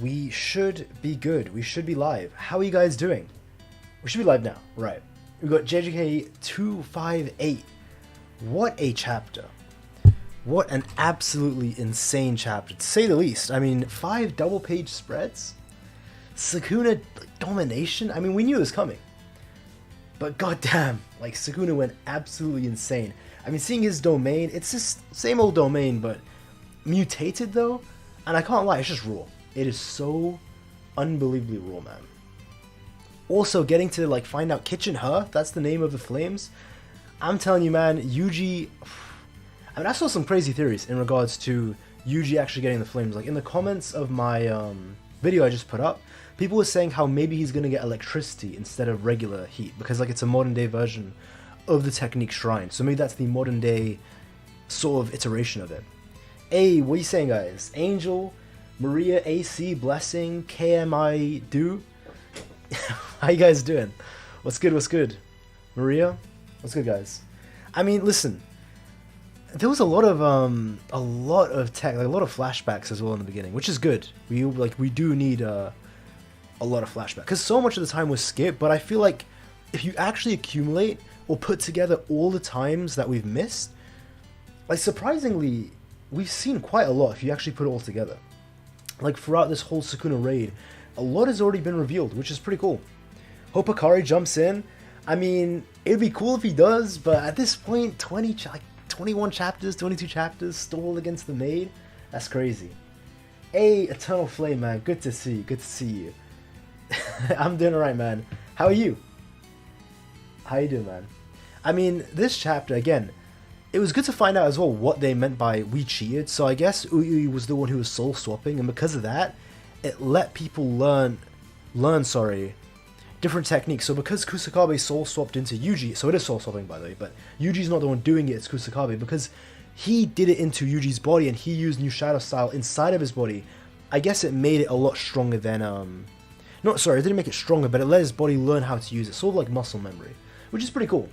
We should be good. We should be live. How are you guys doing? We should be live now. Right. We've got JJK 258. What a chapter. What an absolutely insane chapter, to say the least. I mean, 5 double-page spreads? Sukuna domination? I mean, we knew it was coming. But goddamn, like, Sukuna went absolutely insane. I mean, seeing his domain, it's just same old domain, but mutated though? And I can't lie, it's just raw. It is so unbelievably raw, man. Also, getting to, like, find out Kitchen Hearth, that's the name of the flames. I'm telling you, man, Yuji... I mean, I saw some crazy theories in regards to Yuji actually getting the flames. Like, in the comments of my video I just put up, people were saying how maybe he's going to get electricity instead of regular heat, because, like, it's a modern-day version of the technique shrine. So maybe that's the modern-day sort of iteration of it. Hey, what are you saying, guys? Angel, Maria, AC, Blessing, KMI, Do? How you guys doing? What's good, what's good? Maria? What's good, guys? I mean, listen, there was a lot of tech, like a lot of flashbacks as well in the beginning, which is good. We do need a lot of flashbacks, because so much of the time was skipped, but I feel like if you actually accumulate or put together all the times that we've missed, like, surprisingly, we've seen quite a lot if you actually put it all together. Like, throughout this whole Sukuna raid, a lot has already been revealed, which is pretty cool. Hope Akari jumps in. I mean, it'd be cool if he does, but at this point, 21 chapters, 22 chapters, stole against the maid? That's crazy. Hey, Eternal Flame, man. Good to see you. Good to see you. I'm doing alright, man. How are you? How you doing, man? I mean, this chapter, again, it was good to find out as well what they meant by we cheated. So I guess Uyui was the one who was soul swapping, and because of that, it let people learn different techniques. So because Kusakabe soul swapped into Yuji, so it is soul swapping, by the way, but Yuji's not the one doing it, it's Kusakabe, because he did it into Yuji's body and he used new shadow style inside of his body. I guess it made it a lot stronger than it didn't make it stronger, but it let his body learn how to use it, sort of like muscle memory, which is pretty cool.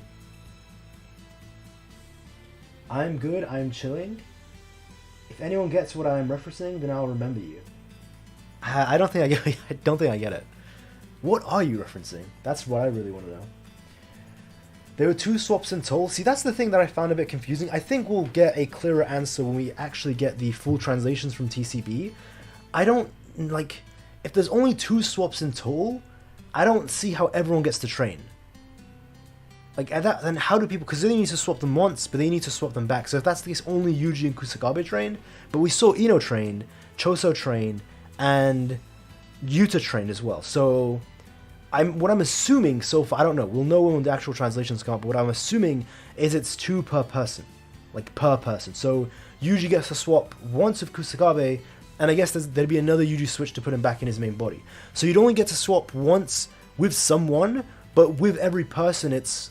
I'm good, I'm chilling. If anyone gets what I'm referencing, then I'll remember you. I don't think I get it. What are you referencing? That's what I really want to know. There were 2 swaps in total. See, that's the thing that I found a bit confusing. I think we'll get a clearer answer when we actually get the full translations from TCB. I don't, like, if there's only 2 swaps in total, I don't see how everyone gets to train. Like, at that, then how do people, because they need to swap them once, but they need to swap them back. So if that's the case, only Yuji and Kusakabe trained, but we saw Ino train, Choso train, and Yuta trained as well. So what I'm assuming so far, I don't know, we'll know when the actual translations come up, but what I'm assuming is it's 2 per person. Like, per person. So Yuji gets to swap once with Kusakabe, and I guess there'd be another Yuji switch to put him back in his main body. So you'd only get to swap once with someone, but with every person it's,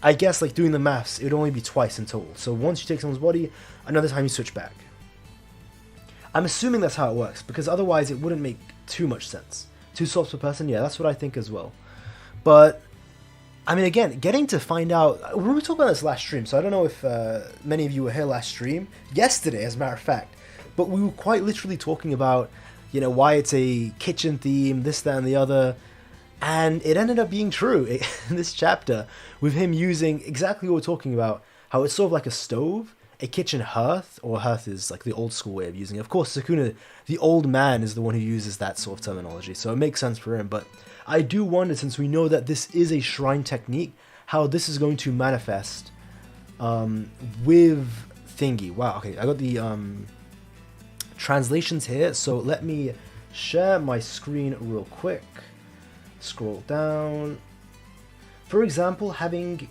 I guess, like, doing the maths, it would only be twice in total. So once you take someone's body, another time you switch back. I'm assuming that's how it works, because otherwise it wouldn't make too much sense. 2 swaps per person, yeah, that's what I think as well. But, I mean, again, getting to find out, we were talking about this last stream, so I don't know if many of you were here last stream, yesterday as a matter of fact, but we were quite literally talking about, you know, why it's a kitchen theme, this, that, and the other, and it ended up being true in this chapter, with him using exactly what we're talking about, how it's sort of like a stove, a kitchen hearth, or hearth is like the old school way of using it. Of course, Sukuna, the old man, is the one who uses that sort of terminology, so it makes sense for him. But I do wonder, since we know that this is a shrine technique, how this is going to manifest with thingy. Wow, okay, I got the translations here, so let me share my screen real quick. Scroll down. For example, having...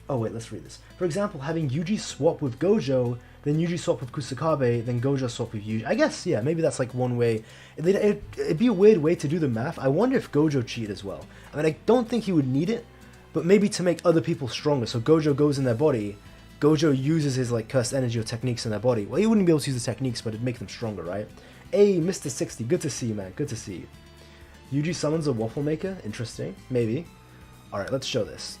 Oh wait, let's read this. For example, having Yuji swap with Gojo, then Yuji swap with Kusakabe, then Gojo swap with Yuji. I guess, yeah, maybe that's like one way. It'd be a weird way to do the math. I wonder if Gojo cheated as well. I mean, I don't think he would need it, but maybe to make other people stronger. So Gojo goes in their body, Gojo uses his, like, cursed energy or techniques in their body. Well, he wouldn't be able to use the techniques, but it'd make them stronger, right? Hey, Mr. 60, good to see you, man. Good to see you. Yuji summons a waffle maker? Interesting. Maybe. Alright, let's show this.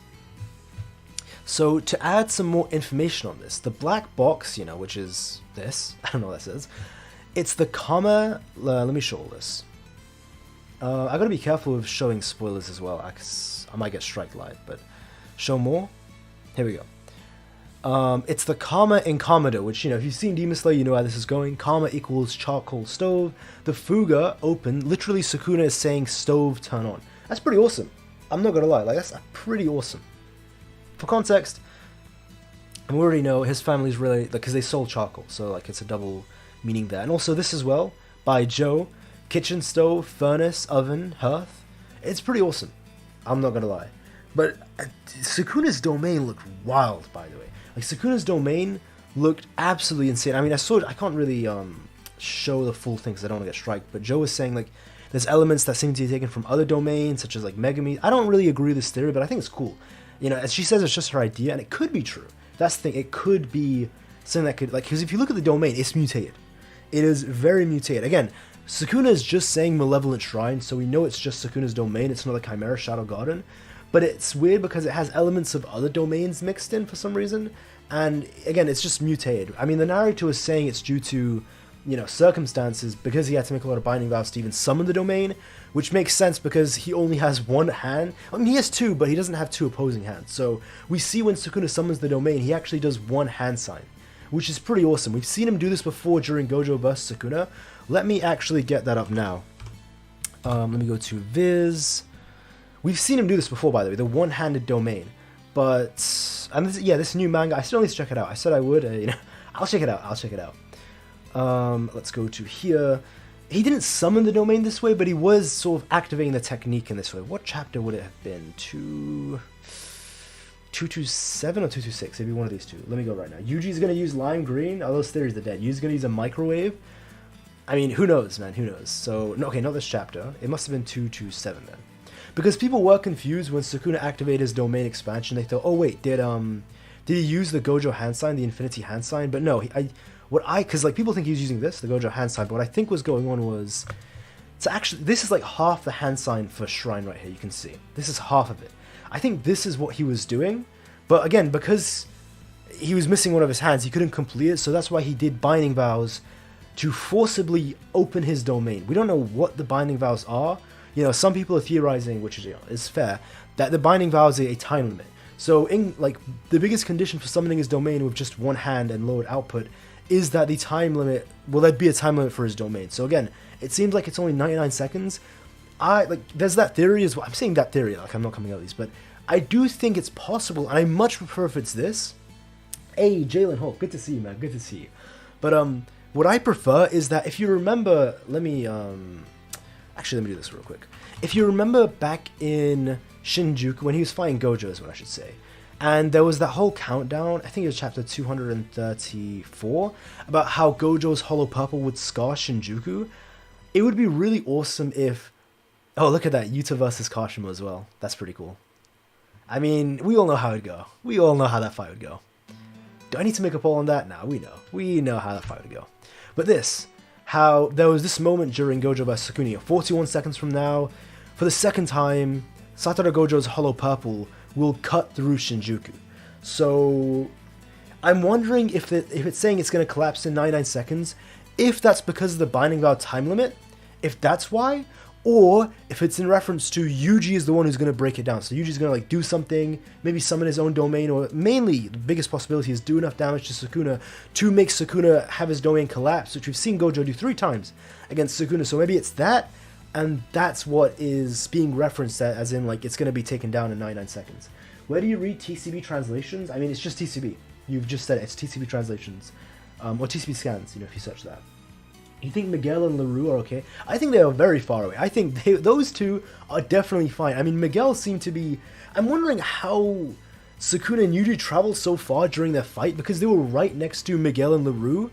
So, to add some more information on this, the black box, you know, which is this, I don't know what that says, it's the comma, let me show all this. I gotta be careful with showing spoilers as well, because I might get strike live, but show more. Here we go. It's the Karma in Kamado, which, if you've seen Demon Slayer, you know how this is going. Karma equals charcoal stove. The Fuga open. Literally, Sukuna is saying stove turn on. That's pretty awesome. I'm not gonna lie, that's pretty awesome. For context, and we already know his family's really, because they sold charcoal, so it's a double meaning there. And also this as well, by Joe, kitchen stove, furnace, oven, hearth. It's pretty awesome. I'm not gonna lie. But Sukuna's domain looked wild, by the way. Sukuna's domain looked absolutely insane. I mean, I can't really show the full thing because I don't want to get striked, but Joe was saying, there's elements that seem to be taken from other domains, such as, Megumi. I don't really agree with this theory, but I think it's cool. As she says, it's just her idea, and it could be true. That's the thing. It could be something that could, because if you look at the domain, it's mutated. It is very mutated. Again, Sukuna is just saying Malevolent Shrine, so we know it's just Sukuna's domain. It's not a Chimera Shadow Garden. But it's weird because it has elements of other domains mixed in for some reason. And again, it's just mutated. I mean, the narrator is saying it's due to, circumstances, because he had to make a lot of binding vows to even summon the domain, which makes sense because he only has one hand. I mean, he has two, but he doesn't have two opposing hands. So we see when Sukuna summons the domain, he actually does one hand sign, which is pretty awesome. We've seen him do this before during Gojo vs Sukuna. Let me actually get that up now. Let me go to Viz. We've seen him do this before, by the way, the one-handed domain. But, this new manga, I still need to check it out. I said I would, I'll check it out. Let's go to here. He didn't summon the domain this way, but he was sort of activating the technique in this way. What chapter would it have been? 227 or 226? Maybe one of these two. Let me go right now. Yuji's going to use lime green. All those theories are dead. Yuji's going to use a microwave. I mean, who knows, man? Who knows? So, okay, not this chapter. It must have been 227 then. Because people were confused when Sukuna activated his domain expansion. They thought, oh wait, did he use the Gojo hand sign, the Infinity hand sign? But no, because people think he was using the Gojo hand sign, but what I think was going on was, this is half the hand sign for Shrine right here, you can see. This is half of it. I think this is what he was doing, but again, because he was missing one of his hands, he couldn't complete it, so that's why he did binding vows to forcibly open his domain. We don't know what the binding vows are. Some people are theorizing, which is fair, that the binding vows are a time limit. So, the biggest condition for summoning his domain with just one hand and lowered output is that the time limit, there'd be a time limit for his domain. So again, it seems like it's only 99 seconds. There's that theory as well. I'm saying that theory, I'm not coming out with these, but I do think it's possible, and I much prefer if it's this. Hey, Jalen Hulk, good to see you, man, good to see you. But, what I prefer is that if you remember, let me do this real quick. If you remember back in Shinjuku, when he was fighting Gojos, what I should say, and there was that whole countdown, I think it was chapter 234, about how Gojo's Hollow Purple would scar Shinjuku. It would be really awesome if... Oh, look at that, Yuta versus Kashima as well. That's pretty cool. I mean, we all know how it'd go. We all know how that fight would go. Do I need to make a poll on that? Nah, we know. We know how that fight would go. But how there was this moment during Gojo vs Sukuna, 41 seconds from now, for the second time, Satoru Gojo's Hollow Purple will cut through Shinjuku. So, I'm wondering if it's saying it's going to collapse in 99 seconds, if that's because of the binding vow time limit, if that's why, or if it's in reference to Yuji is the one who's going to break it down. So Yuji's going to do something, maybe summon his own domain, or mainly the biggest possibility is do enough damage to Sukuna to make Sukuna have his domain collapse, which we've seen Gojo do 3 times against Sukuna. So maybe it's that, and that's what is being referenced as in it's going to be taken down in 99 seconds. Where do you read TCB translations? I mean, it's just TCB. You've just said it. It's TCB translations. Or TCB scans, if you search that. You think Miguel and LaRue are okay? I think they are very far away. I think those two are definitely fine. I mean, Miguel seemed to be... I'm wondering how Sukuna and Yuji traveled so far during their fight, because they were right next to Miguel and LaRue.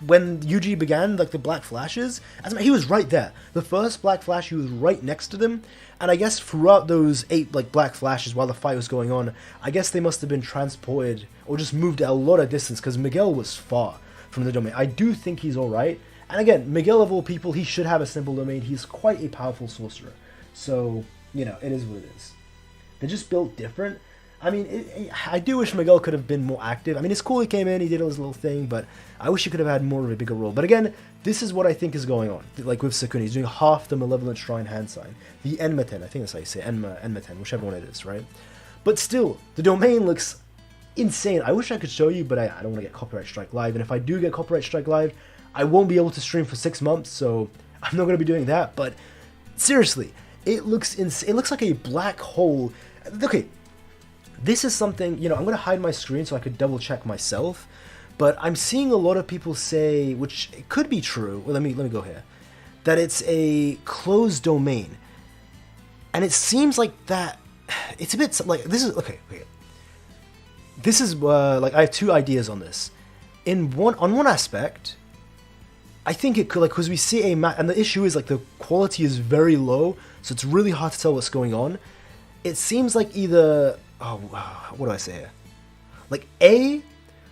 When Yuji began, the Black Flashes, he was right there. The first Black Flash, he was right next to them. And I guess throughout those 8 Black Flashes while the fight was going on, I guess they must have been transported or just moved a lot of distance, because Miguel was far from the domain. I do think he's alright. And again, Miguel of all people, he should have a simple domain. He's quite a powerful sorcerer. So, it is what it is. They're just built different. I mean, I do wish Miguel could have been more active. I mean, it's cool he came in, he did his little thing, but I wish he could have had more of a bigger role. But again, this is what I think is going on. Like with Sukuna, he's doing half the Malevolent Shrine hand sign. The Enmeten, I think that's how you say it, Enmeten, whichever one it is, right? But still, the domain looks insane. I wish I could show you, but I don't want to get copyright strike live. And if I do get copyright strike live, I won't be able to stream for 6 months, so I'm not going to be doing that. But seriously, it looks insane. It looks like a black hole. Okay. This is something, you know, I'm going to hide my screen so I could double check myself, but I'm seeing a lot of people say, which it could be true, well, let me go here, that it's a closed domain. And it seems like that, it's a bit, like, this is, okay. This is, like, I have two ideas on this. On one aspect, I think it could, like, because we see a map, and the issue is, like, the quality is very low, so it's really hard to tell what's going on. It seems like either... Oh, what do I say here? Like,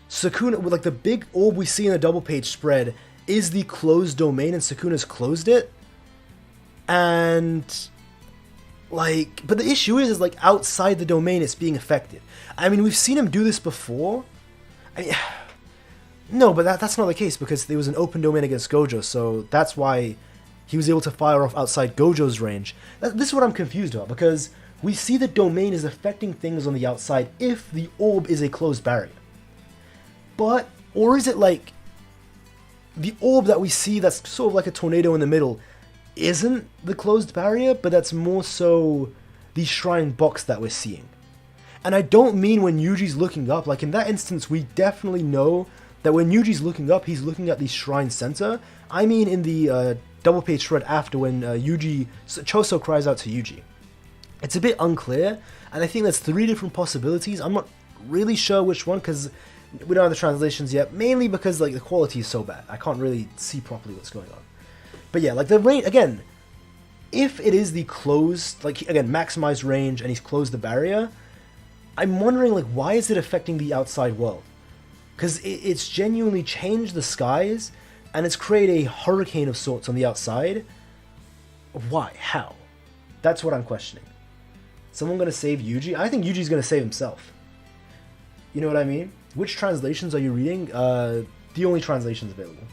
Sukuna, with like the big orb we see in the double page spread, is the closed domain and Sukuna's closed it. And, like, but the issue is like, outside the domain it's being affected. I mean, we've seen him do this before. I mean, no, but that's not the case, because there was an open domain against Gojo, so that's why he was able to fire off outside Gojo's range. This is what I'm confused about, because... we see the domain is affecting things on the outside if the orb is a closed barrier. But, or is it like, the orb that we see that's sort of like a tornado in the middle isn't the closed barrier, but that's more so the shrine box that we're seeing. And I don't mean when Yuji's looking up, like in that instance we definitely know that when Yuji's looking up, he's looking at the shrine center. I mean in the double page shred after when Choso cries out to Yuji. It's a bit unclear, and I think there's 3 different possibilities. I'm not really sure which one, because we don't have the translations yet, mainly because like the quality is so bad. I can't really see properly what's going on. But yeah, like the range, again, if it is the closed, like again, maximized range, and he's closed the barrier, I'm wondering like why is it affecting the outside world? Because it's genuinely changed the skies, and it's created a hurricane of sorts on the outside. Why? How? That's what I'm questioning. Someone gonna save Yuji? I think Yuji's gonna save himself. You know what I mean? Which translations are you reading? The only translations available.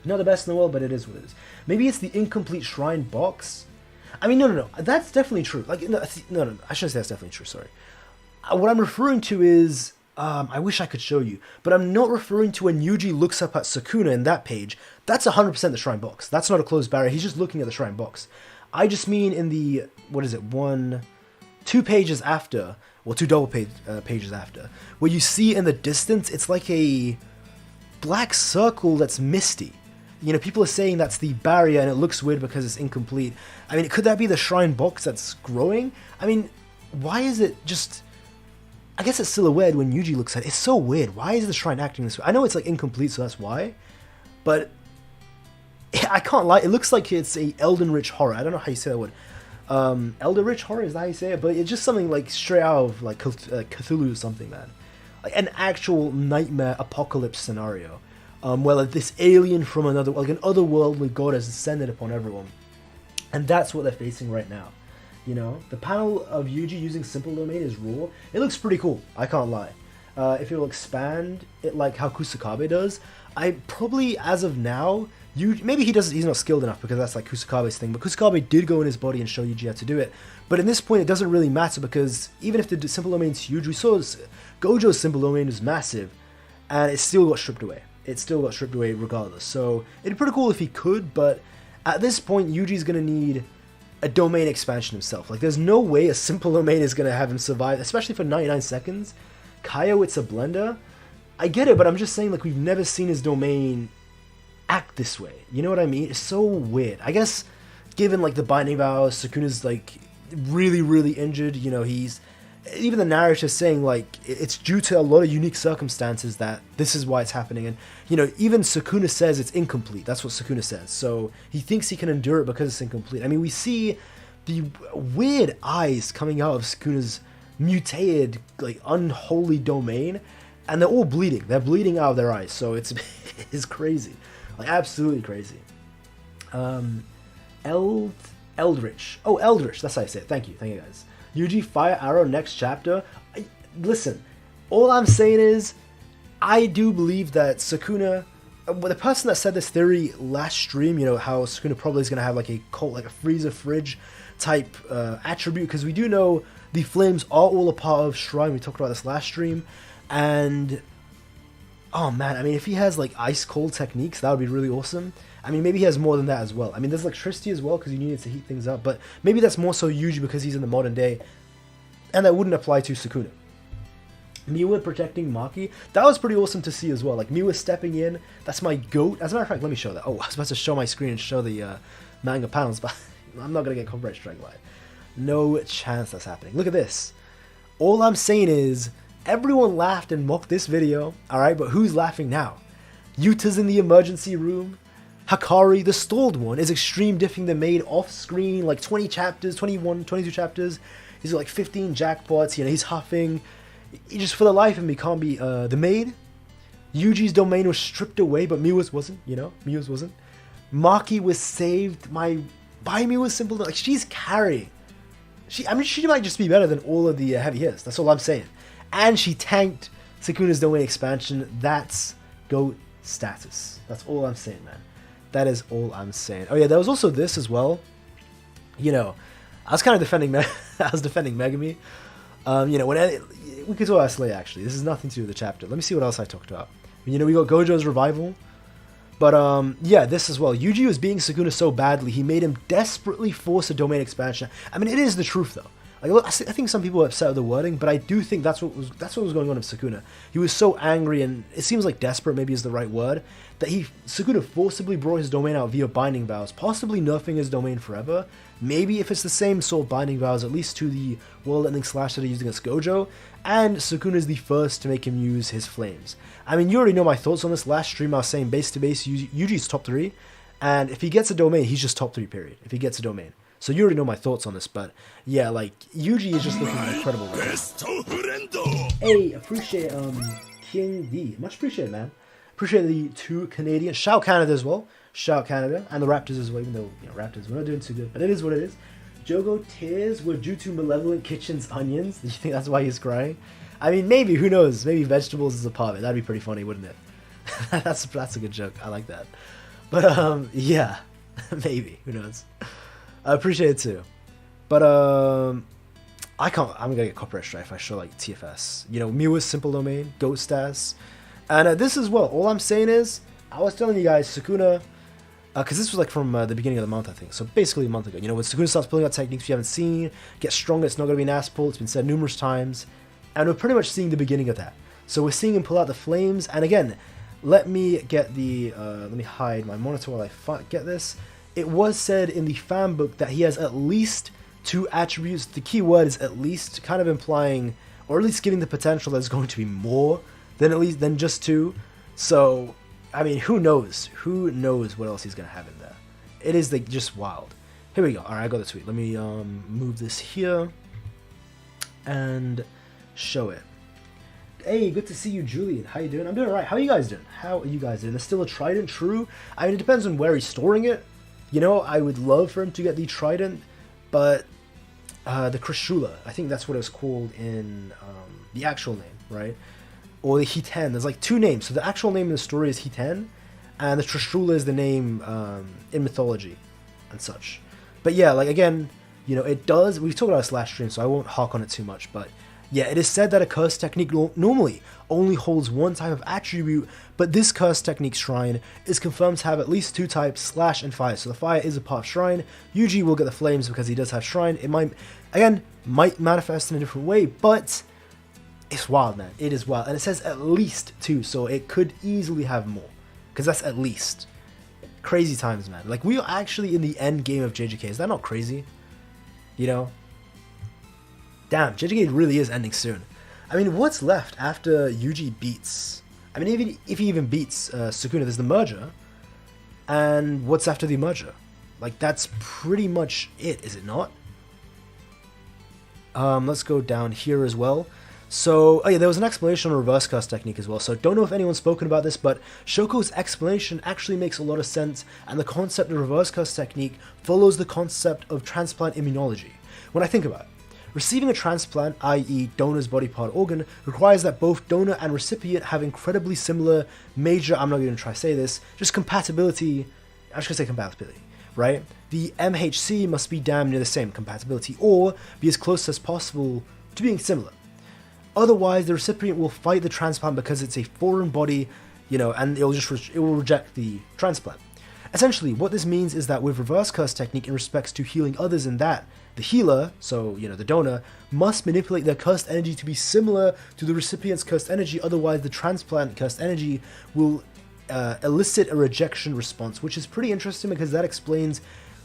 Not the best in the world, but it is what it is. Maybe it's the incomplete shrine box. I mean, no. That's definitely true. Like, no. I shouldn't say that's definitely true. Sorry. What I'm referring to is, I wish I could show you, but I'm not referring to when Yuji looks up at Sukuna in that page. That's 100% the shrine box. That's not a closed barrier. He's just looking at the shrine box. I just mean in the, what is it, 2 pages after, well, 2 double pages after, where you see in the distance, it's like a black circle that's misty. You know, people are saying that's the barrier and it looks weird because it's incomplete. I mean, could that be the shrine box that's growing? I mean, why is it just... I guess it's silhouette when Yuji looks at it. It's so weird. Why is the shrine acting this way? I know it's like incomplete, so that's why. But... I can't lie, it looks like it's a Elden Rich horror. I don't know how you say that word. Elder Rich horror, is that how you say it? But it's just something like straight out of like Cthulhu or something, man. Like an actual nightmare apocalypse scenario. Where like this alien from another, like an otherworldly god has descended upon everyone. And that's what they're facing right now. You know, the panel of Yuji using simple domain is raw. It looks pretty cool, I can't lie. If it will expand it like how Kusakabe does, I probably, as of now, maybe he's not skilled enough because that's like Kusakabe's thing, but Kusakabe did go in his body and show Yuji how to do it. But in this point, it doesn't really matter because even if the simple domain's huge, we saw Gojo's simple domain is massive, and it still got stripped away. It still got stripped away regardless. So it'd be pretty cool if he could, but at this point, Yuji's gonna need a domain expansion himself. Like, there's no way a simple domain is gonna have him survive, especially for 99 seconds. Kaio, it's a blender. I get it, but I'm just saying, like, we've never seen his domain act this way. You know what I mean? It's so weird. I guess, given, like, the binding vows, Sukuna's, like, really, really injured. You know, he's... Even the narrative saying, like, it's due to a lot of unique circumstances that this is why it's happening. And, you know, even Sukuna says it's incomplete. That's what Sukuna says. So, he thinks he can endure it because it's incomplete. I mean, we see the weird eyes coming out of Sukuna's mutated, like, unholy domain. And they're all bleeding. They're bleeding out of their eyes. So, it's crazy. Like, absolutely crazy. Eldritch. Oh, Eldritch. That's how I say it. Thank you. Thank you, guys. Yuji Fire Arrow next chapter. Listen, all I'm saying is, I do believe that Sukuna, the person that said this theory last stream, you know, how Sukuna probably is going to have like a cult, like a freezer fridge type attribute, because we do know the flames are all a part of Shrine. We talked about this last stream, and oh man, I mean, if he has like ice cold techniques, that would be really awesome. I mean, maybe he has more than that as well. I mean, there's electricity as well because he needs to heat things up, but maybe that's more so Yuji because he's in the modern day, and that wouldn't apply to Sukuna. Miwa protecting Maki, that was pretty awesome to see as well. Like Miwa stepping in, that's my goat. As a matter of fact, let me show that. Oh, I was about to show my screen and show the manga panels, but I'm not gonna get copyright strike live. No chance that's happening. Look at this. All I'm saying is, everyone laughed and mocked this video, alright, but who's laughing now? Yuta's in the emergency room. Hakari, the stalled one, is extreme diffing the maid off screen, like 20 chapters, 21, 22 chapters. He's got like 15 jackpots, you know, he's huffing. He just, for the life of me, can't be the maid. Yuji's domain was stripped away, but Miwa's wasn't, you know, Miwa's wasn't. Maki was saved by Miwa's simple, like, she's carrying. I mean, she might just be better than all of the heavy hitters, that's all I'm saying. And she tanked Sukuna's domain expansion. That's GOAT status. That's all I'm saying, man. That is all I'm saying. Oh yeah, there was also this as well. You know, I was kind of defending Megumi. You know, we could talk about Slay actually. This is nothing to do with the chapter. Let me see what else I talked about. You know, we got Gojo's revival. But yeah, this as well. Yuji was beating Sukuna so badly, he made him desperately force a domain expansion. I mean, it is the truth though. Like, look, I think some people are upset with the wording, but I do think that's what was going on with Sukuna. He was so angry, and it seems like desperate maybe is the right word, that Sukuna forcibly brought his domain out via binding vows, possibly nerfing his domain forever. Maybe if it's the same sort of binding vows, at least to the world-ending slash that he used against Gojo, and Sukuna is the first to make him use his flames. I mean, you already know my thoughts on this. Last stream I was saying base to base, Yuji's top 3, and if he gets a domain, he's just top 3 period, if he gets a domain. So you already know my thoughts on this, but yeah, like, Yuji is just looking incredible right now. Hey, appreciate King D. Much appreciated, man. Appreciate the 2 Canadians. Shout Canada as well. Shout Canada. And the Raptors as well, even though, you know, Raptors, we're not doing too good. But it is what it is. Jogo tears were due to Malevolent Kitchen's onions. Do you think that's why he's crying? I mean, maybe, who knows? Maybe vegetables is a part of it. That'd be pretty funny, wouldn't it? that's a good joke. I like that. But, yeah. Maybe. Who knows? I appreciate it too, but I'm gonna get copyright strike if I show like TFS. You know, Miwa's simple domain, GOAT status, and this as well. All I'm saying is, I was telling you guys, Sukuna, because this was like from the beginning of the month, I think. So basically a month ago. You know, when Sukuna starts pulling out techniques we haven't seen, get stronger. It's not gonna be an ass pull. It's been said numerous times, and we're pretty much seeing the beginning of that. So we're seeing him pull out the flames, and again, let me get the let me hide my monitor while I get this. It was said in the fan book that he has at least 2 attributes. The key word is at least, kind of implying, or at least giving the potential that there's going to be more than just 2. So, I mean, who knows? Who knows what else he's going to have in there? It is like just wild. Here we go. All right, I got the tweet. Let me move this here and show it. Hey, good to see you, Julian. How you doing? I'm doing all right. How are you guys doing? How are you guys doing? There's still a trident, true. I mean, it depends on where he's storing it. You know, I would love for him to get the trident, but the Krishula, I think that's what it was called in the actual name, right? Or the Hiten. There's like 2 names. So the actual name in the story is Hiten, and the Krishula is the name in mythology and such. But yeah, like, again, you know, it does. We've talked about this last stream, so I won't hark on it too much, but yeah, it is said that a curse technique normally only holds 1 type of attribute, but this curse technique shrine is confirmed to have at least 2 types, slash and fire. So the fire is a part of shrine. Yuji will get the flames because he does have shrine. It might manifest in a different way, but it's wild, man. It is wild. And it says at least 2, so it could easily have more, because that's at least. Crazy times, man. Like, we are actually in the end game of JJK. Is that not crazy? You know? Damn, JJK really is ending soon. I mean, what's left after Yuji beats... I mean, even if he even beats Sukuna, there's the merger. And what's after the merger? Like, that's pretty much it, is it not? Let's go down here as well. So, oh yeah, there was an explanation on reverse curse technique as well. So, don't know if anyone's spoken about this, but Shoko's explanation actually makes a lot of sense. And the concept of reverse curse technique follows the concept of transplant immunology. When I think about it, Receiving a transplant, i.e. donor's body part organ, requires that both donor and recipient have incredibly similar major, I'm not going to try to say this, just compatibility, I'm just going to say compatibility, right? The MHC must be damn near the same compatibility, or be as close as possible to being similar. Otherwise, the recipient will fight the transplant because it's a foreign body, and it will reject the transplant. Essentially, what this means is that with reverse curse technique in respects to healing others, in that the healer, so the donor, must manipulate their cursed energy to be similar to the recipient's cursed energy, otherwise the transplant cursed energy will elicit a rejection response, which is pretty interesting because that explains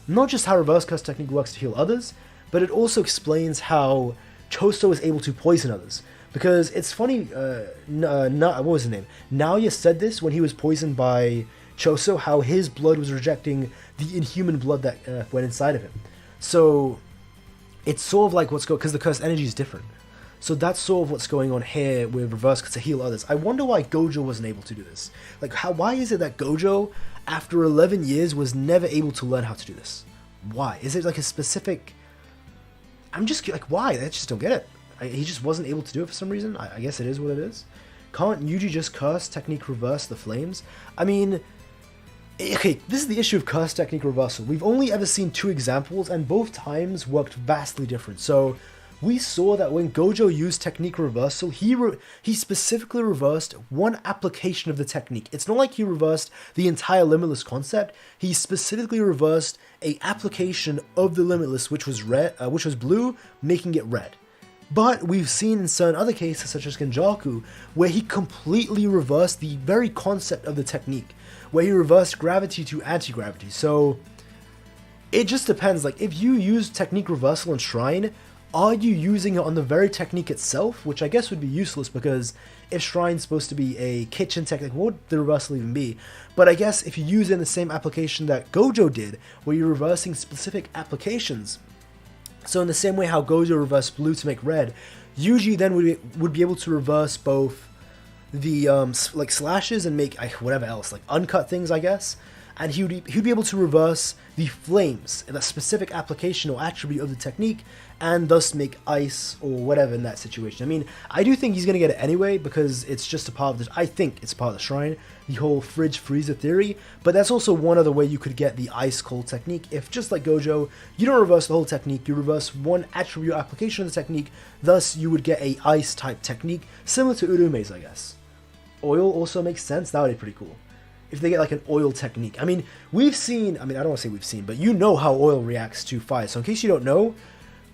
not just how reverse curse technique works to heal others, but it also explains how Choso is able to poison others. Because it's funny, what was his name? Naoya said this when he was poisoned by Choso, how his blood was rejecting the inhuman blood that went inside of him. So it's sort of like because the cursed energy is different. So that's sort of what's going on here with reverse curse to heal others. I wonder why Gojo wasn't able to do this. Why is it that Gojo, after 11 years, was never able to learn how to do this? Why? Is it like a specific... I'm just why? I just don't get it. He just wasn't able to do it for some reason. I guess it is what it is. Can't Yuji just curse technique reverse the flames? I mean... Okay, this is the issue of curse technique reversal. We've only ever seen 2 examples, and both times worked vastly different. So, we saw that when Gojo used technique reversal, he specifically reversed one application of the technique. It's not like he reversed the entire limitless concept. He specifically reversed a application of the limitless, which was blue, making it red. But we've seen in certain other cases, such as Genjaku, where he completely reversed the very concept of the technique, where he reversed gravity to anti-gravity. So it just depends. If you use technique reversal in Shrine, are you using it on the very technique itself? Which I guess would be useless, because if Shrine's supposed to be a kitchen technique, what would the reversal even be? But I guess if you use it in the same application that Gojo did, where you're reversing specific applications, so in the same way how Gojo reversed blue to make red, Yuji then would be able to reverse both the slashes and make whatever else, uncut things, I guess, and he'd be able to reverse the flames, that specific application or attribute of the technique, and thus make ice or whatever in that situation. I mean, I do think he's going to get it anyway, because it's just a part of I think it's part of the Shrine, the whole fridge freezer theory, but that's also one other way you could get the ice cold technique. If, just like Gojo, you don't reverse the whole technique, you reverse one attribute application of the technique, thus you would get a ice type technique, similar to Urume's, I guess. Oil also makes sense. That would be pretty cool if they get an oil technique. I mean, we've seen, I don't want to say we've seen, but you know how oil reacts to fire. So in case you don't know,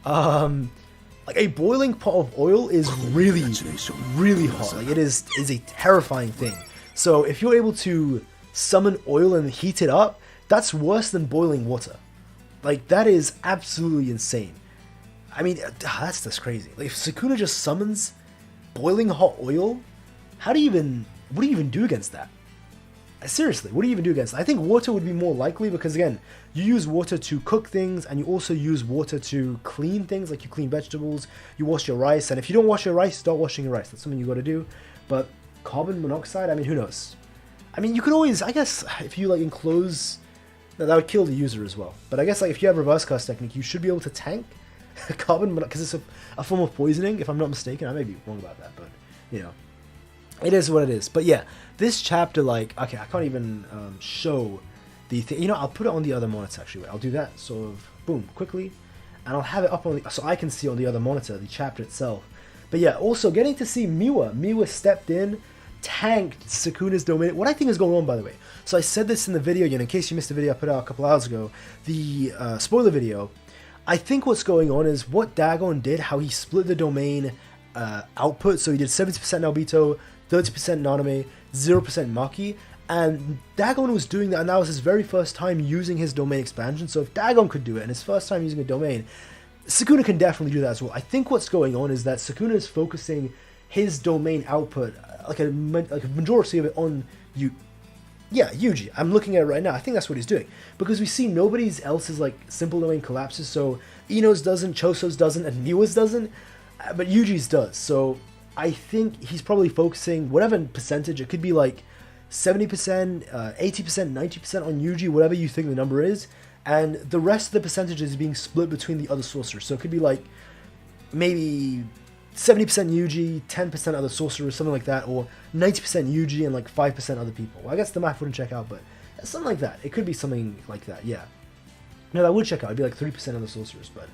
a boiling pot of oil is really, really hot. It is a terrifying thing. So if you're able to summon oil and heat it up, that's worse than boiling water. That is absolutely insane. I mean, that's just crazy. If Sukuna just summons boiling hot oil, what do you even do against that? Seriously, what do you even do against that? I think water would be more likely, because again, you use water to cook things, and you also use water to clean things, like you clean vegetables, you wash your rice, and if you don't wash your rice, start washing your rice. That's something you gotta do. But carbon monoxide, I mean, who knows? I mean, you could always, I guess, if you enclose, that would kill the user as well. But I guess if you have reverse curse technique, you should be able to tank carbon monoxide, because it's a form of poisoning, if I'm not mistaken. I may be wrong about that, but it is what it is. But yeah, this chapter, okay, I can't even show the thing. I'll put it on the other monitor, actually. I'll do that, sort of, boom, quickly. And I'll have it up so I can see on the other monitor, the chapter itself. But yeah, also getting to see Miwa. Miwa stepped in, tanked Sukuna's domain. What I think is going on, by the way. So I said this in the video, in case you missed the video I put out a couple hours ago, the spoiler video. I think what's going on is what Dagon did, how he split the domain output. So he did 70% Naobito, 30% Naname, 0% Maki, and Dagon was doing that, and that was his very first time using his domain expansion. So if Dagon could do it, and his first time using a domain, Sukuna can definitely do that as well. I think what's going on is that Sukuna is focusing his domain output, like a majority of it, on Yuji. I'm looking at it right now. I think that's what he's doing, because we see nobody else's simple domain collapses. So Ino's doesn't, Choso's doesn't, and Miwa's doesn't, but Yuji's does. So I think he's probably focusing whatever percentage. It could be 70%, 80%, 90% on Yuji, whatever you think the number is, and the rest of the percentage is being split between the other sorcerers. So it could be maybe 70% Yuji, 10% other sorcerers, something like that, or 90% Yuji and like 5% other people. Well, I guess the math wouldn't check out, but something like that. It could be something like that, yeah. No, that would check out. It'd be like 3% other sorcerers, but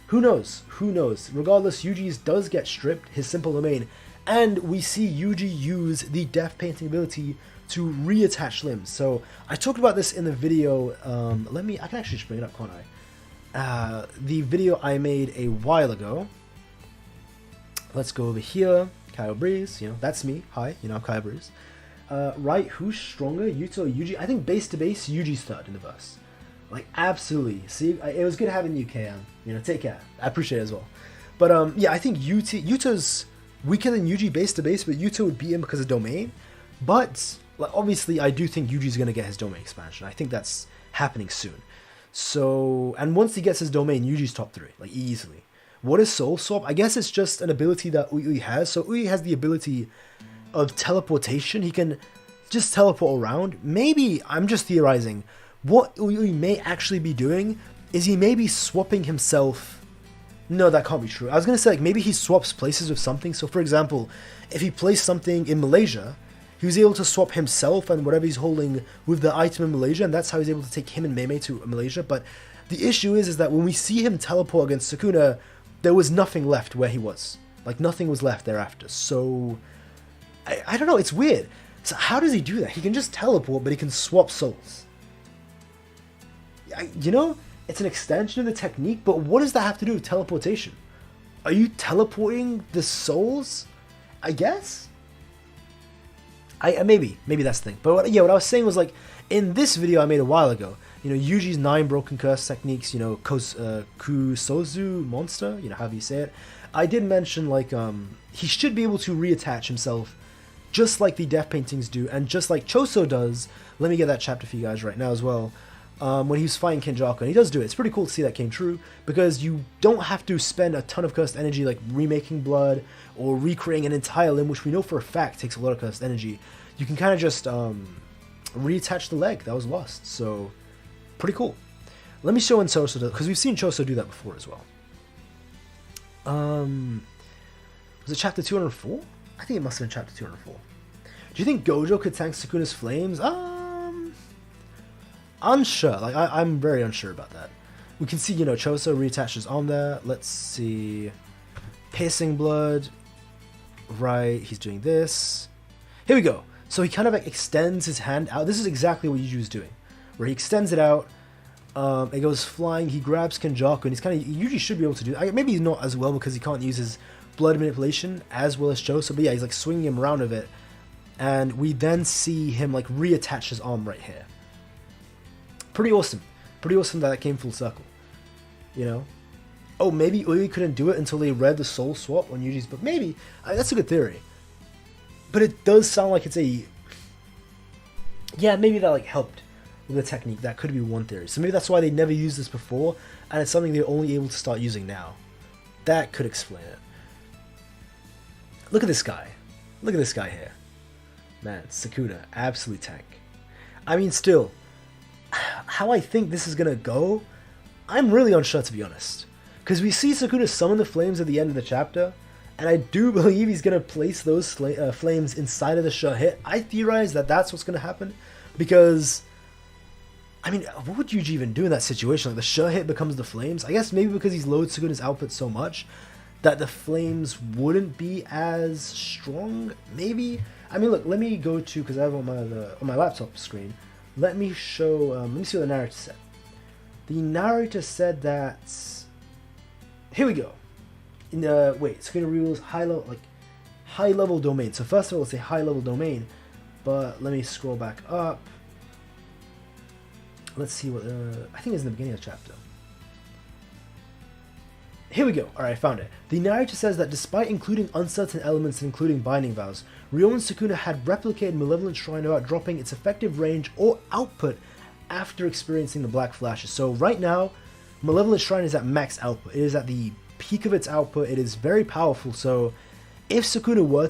who knows? Who knows? Regardless, Yuji's does get stripped, his simple domain, and we see Yuji use the death painting ability to reattach limbs. So I talked about this in the video. I can actually just bring it up, can't I? The video I made a while ago. Let's go over here. Kyle Breeze, that's me. Hi, I'm Kyle Breeze. Right, who's stronger, Yuta or Yuji? I think base to base, Yuji's third in the verse. Like, absolutely. See, it was good having you, KM. Take care. I appreciate it as well. But, yeah, I think Yuta's weaker than Yuji base to base, but Yuta would beat him because of domain. But, like, obviously, I do think Yuji's going to get his domain expansion. I think that's happening soon. So, and once he gets his domain, Yuji's top 3, like, easily. What is Soul Swap? I guess it's just an ability that Ui has. So Ui has the ability of teleportation. He can just teleport around. Maybe, I'm just theorizing, what Ui may actually be doing is he may be swapping himself. No, that can't be true. I was going to say, like, maybe he swaps places with something. So, for example, if he placed something in Malaysia, he was able to swap himself and whatever he's holding with the item in Malaysia, and that's how he's able to take him and Mei to Malaysia. But the issue is that when we see him teleport against Sukuna, there was nothing left where he was. Like, nothing was left thereafter. So, I don't know, it's weird. So how does he do that? He can just teleport, but he can swap souls. It's an extension of the technique, but what does that have to do with teleportation? Are you teleporting the souls? I guess? Maybe that's the thing. But what I was saying was, like, in this video I made a while ago, Yuji's 9 broken curse techniques, Kusozu monster, however you say it. I did mention, like, he should be able to reattach himself just like the death paintings do, and just like Choso does. Let me get that chapter for you guys right now as well. When he was fighting Kenjaku, and he does do it. It's pretty cool to see that came true, because you don't have to spend a ton of cursed energy like remaking blood or recreating an entire limb, which we know for a fact takes a lot of cursed energy. You can kind of just reattach the leg that was lost. So, pretty cool. Let me show when Choso does, because we've seen Choso do that before as well. Was it chapter 204? I think it must have been chapter 204. Do you think Gojo could tank Sukuna's flames? Unsure. Like, I'm very unsure about that. We can see, Choso reattaches on there. Let's see. Piercing blood. Right, he's doing this. Here we go. So he kind of like extends his hand out. This is exactly what Yuji was doing, where he extends it out. It goes flying. He grabs Kenjaku, and he's kind of Yuji should be able to do. Maybe he's not as well because he can't use his blood manipulation as well as Choso. But yeah, he's like swinging him around with it, and we then see him like reattach his arm right here. Pretty awesome. Pretty awesome that came full circle. Oh, maybe Ui couldn't do it until they read the soul swap on Yuji's book. Maybe. That's a good theory. But it does sound like it's a... Yeah, maybe that like helped with the technique. That could be one theory. So maybe that's why they never used this before, and it's something they're only able to start using now. That could explain it. Look at this guy. Look at this guy here. Man, Sukuna, absolute tank. I mean, still, how I think this is gonna go, I'm really unsure, to be honest. Because we see Sukuna summon the flames at the end of the chapter, and I do believe he's gonna place those flames inside of the sure hit. I theorize that that's what's gonna happen, because, I mean, what would Yuji even do in that situation? Like, the sure hit becomes the flames? I guess maybe because he's loaded Sukuna's output so much that the flames wouldn't be as strong, maybe? I mean, look, let me go to, because I have on my laptop screen, let me show, let me see what the narrator said. The narrator said that, here we go. In the, wait, Sukuna reveals high level domain. So first of all, let's say high level domain, but let me scroll back up. Let's see what, I think it's in the beginning of the chapter. Here we go. Alright, I found it. The narrator says that despite including uncertain elements including binding vows, Ryoun Sukuna had replicated Malevolent Shrine without dropping its effective range or output after experiencing the Black Flashes. So right now, Malevolent Shrine is at max output. It is at the peak of its output. It is very powerful. So if Sukuna were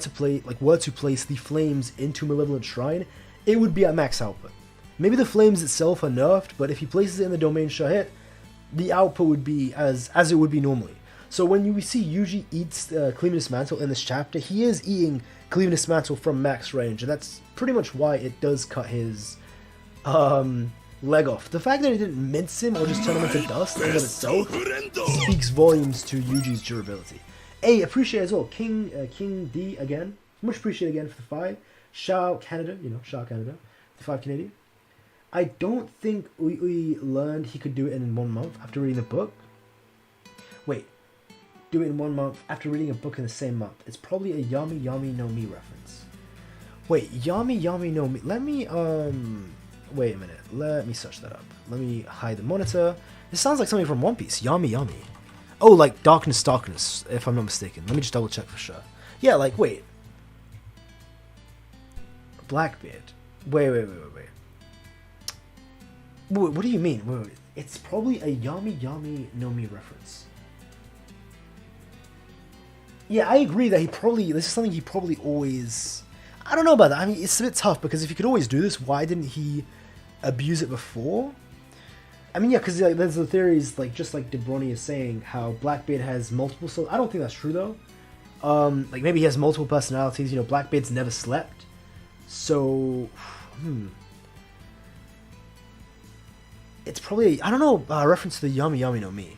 to place the flames into Malevolent Shrine, it would be at max output. Maybe the flames itself are nerfed, but if he places it in the domain Shahit, the output would be as it would be normally. So when we see Yuji eats Cleaviness Mantle in this chapter, he is eating Cleaviness Mantle from max range, and that's pretty much why it does cut his leg off. The fact that it didn't mince him or just turn him into dust in and of itself speaks volumes to Yuji's durability. Hey, appreciate as well. King D again. Much appreciated again for the 5. Shout Canada, shout Canada. The 5 Canadian. I don't think we learned he could do it in 1 month after reading the book. Wait. Do it in 1 month after reading a book in the same month. It's probably a Yami Yami no Mi reference. Wait, Yami Yami no Mi. Let me, wait a minute. Let me search that up. Let me hide the monitor. This sounds like something from One Piece. Yami Yami. Oh, like Darkness Darkness, if I'm not mistaken. Let me just double check for sure. Yeah, like, wait. Blackbeard. Wait. What do you mean? Wait. It's probably a Yami Yami no Mi reference. Yeah, I agree that this is something he probably always... I don't know about that. I mean, it's a bit tough because if he could always do this, why didn't he abuse it before? I mean, yeah, because like, there's the theories, like just like DeBroni is saying, how Blackbeard has multiple souls. I don't think that's true, though. Like, maybe he has multiple personalities. Blackbeard's never slept. So, it's probably, I don't know, a reference to the Yami Yami no Mi.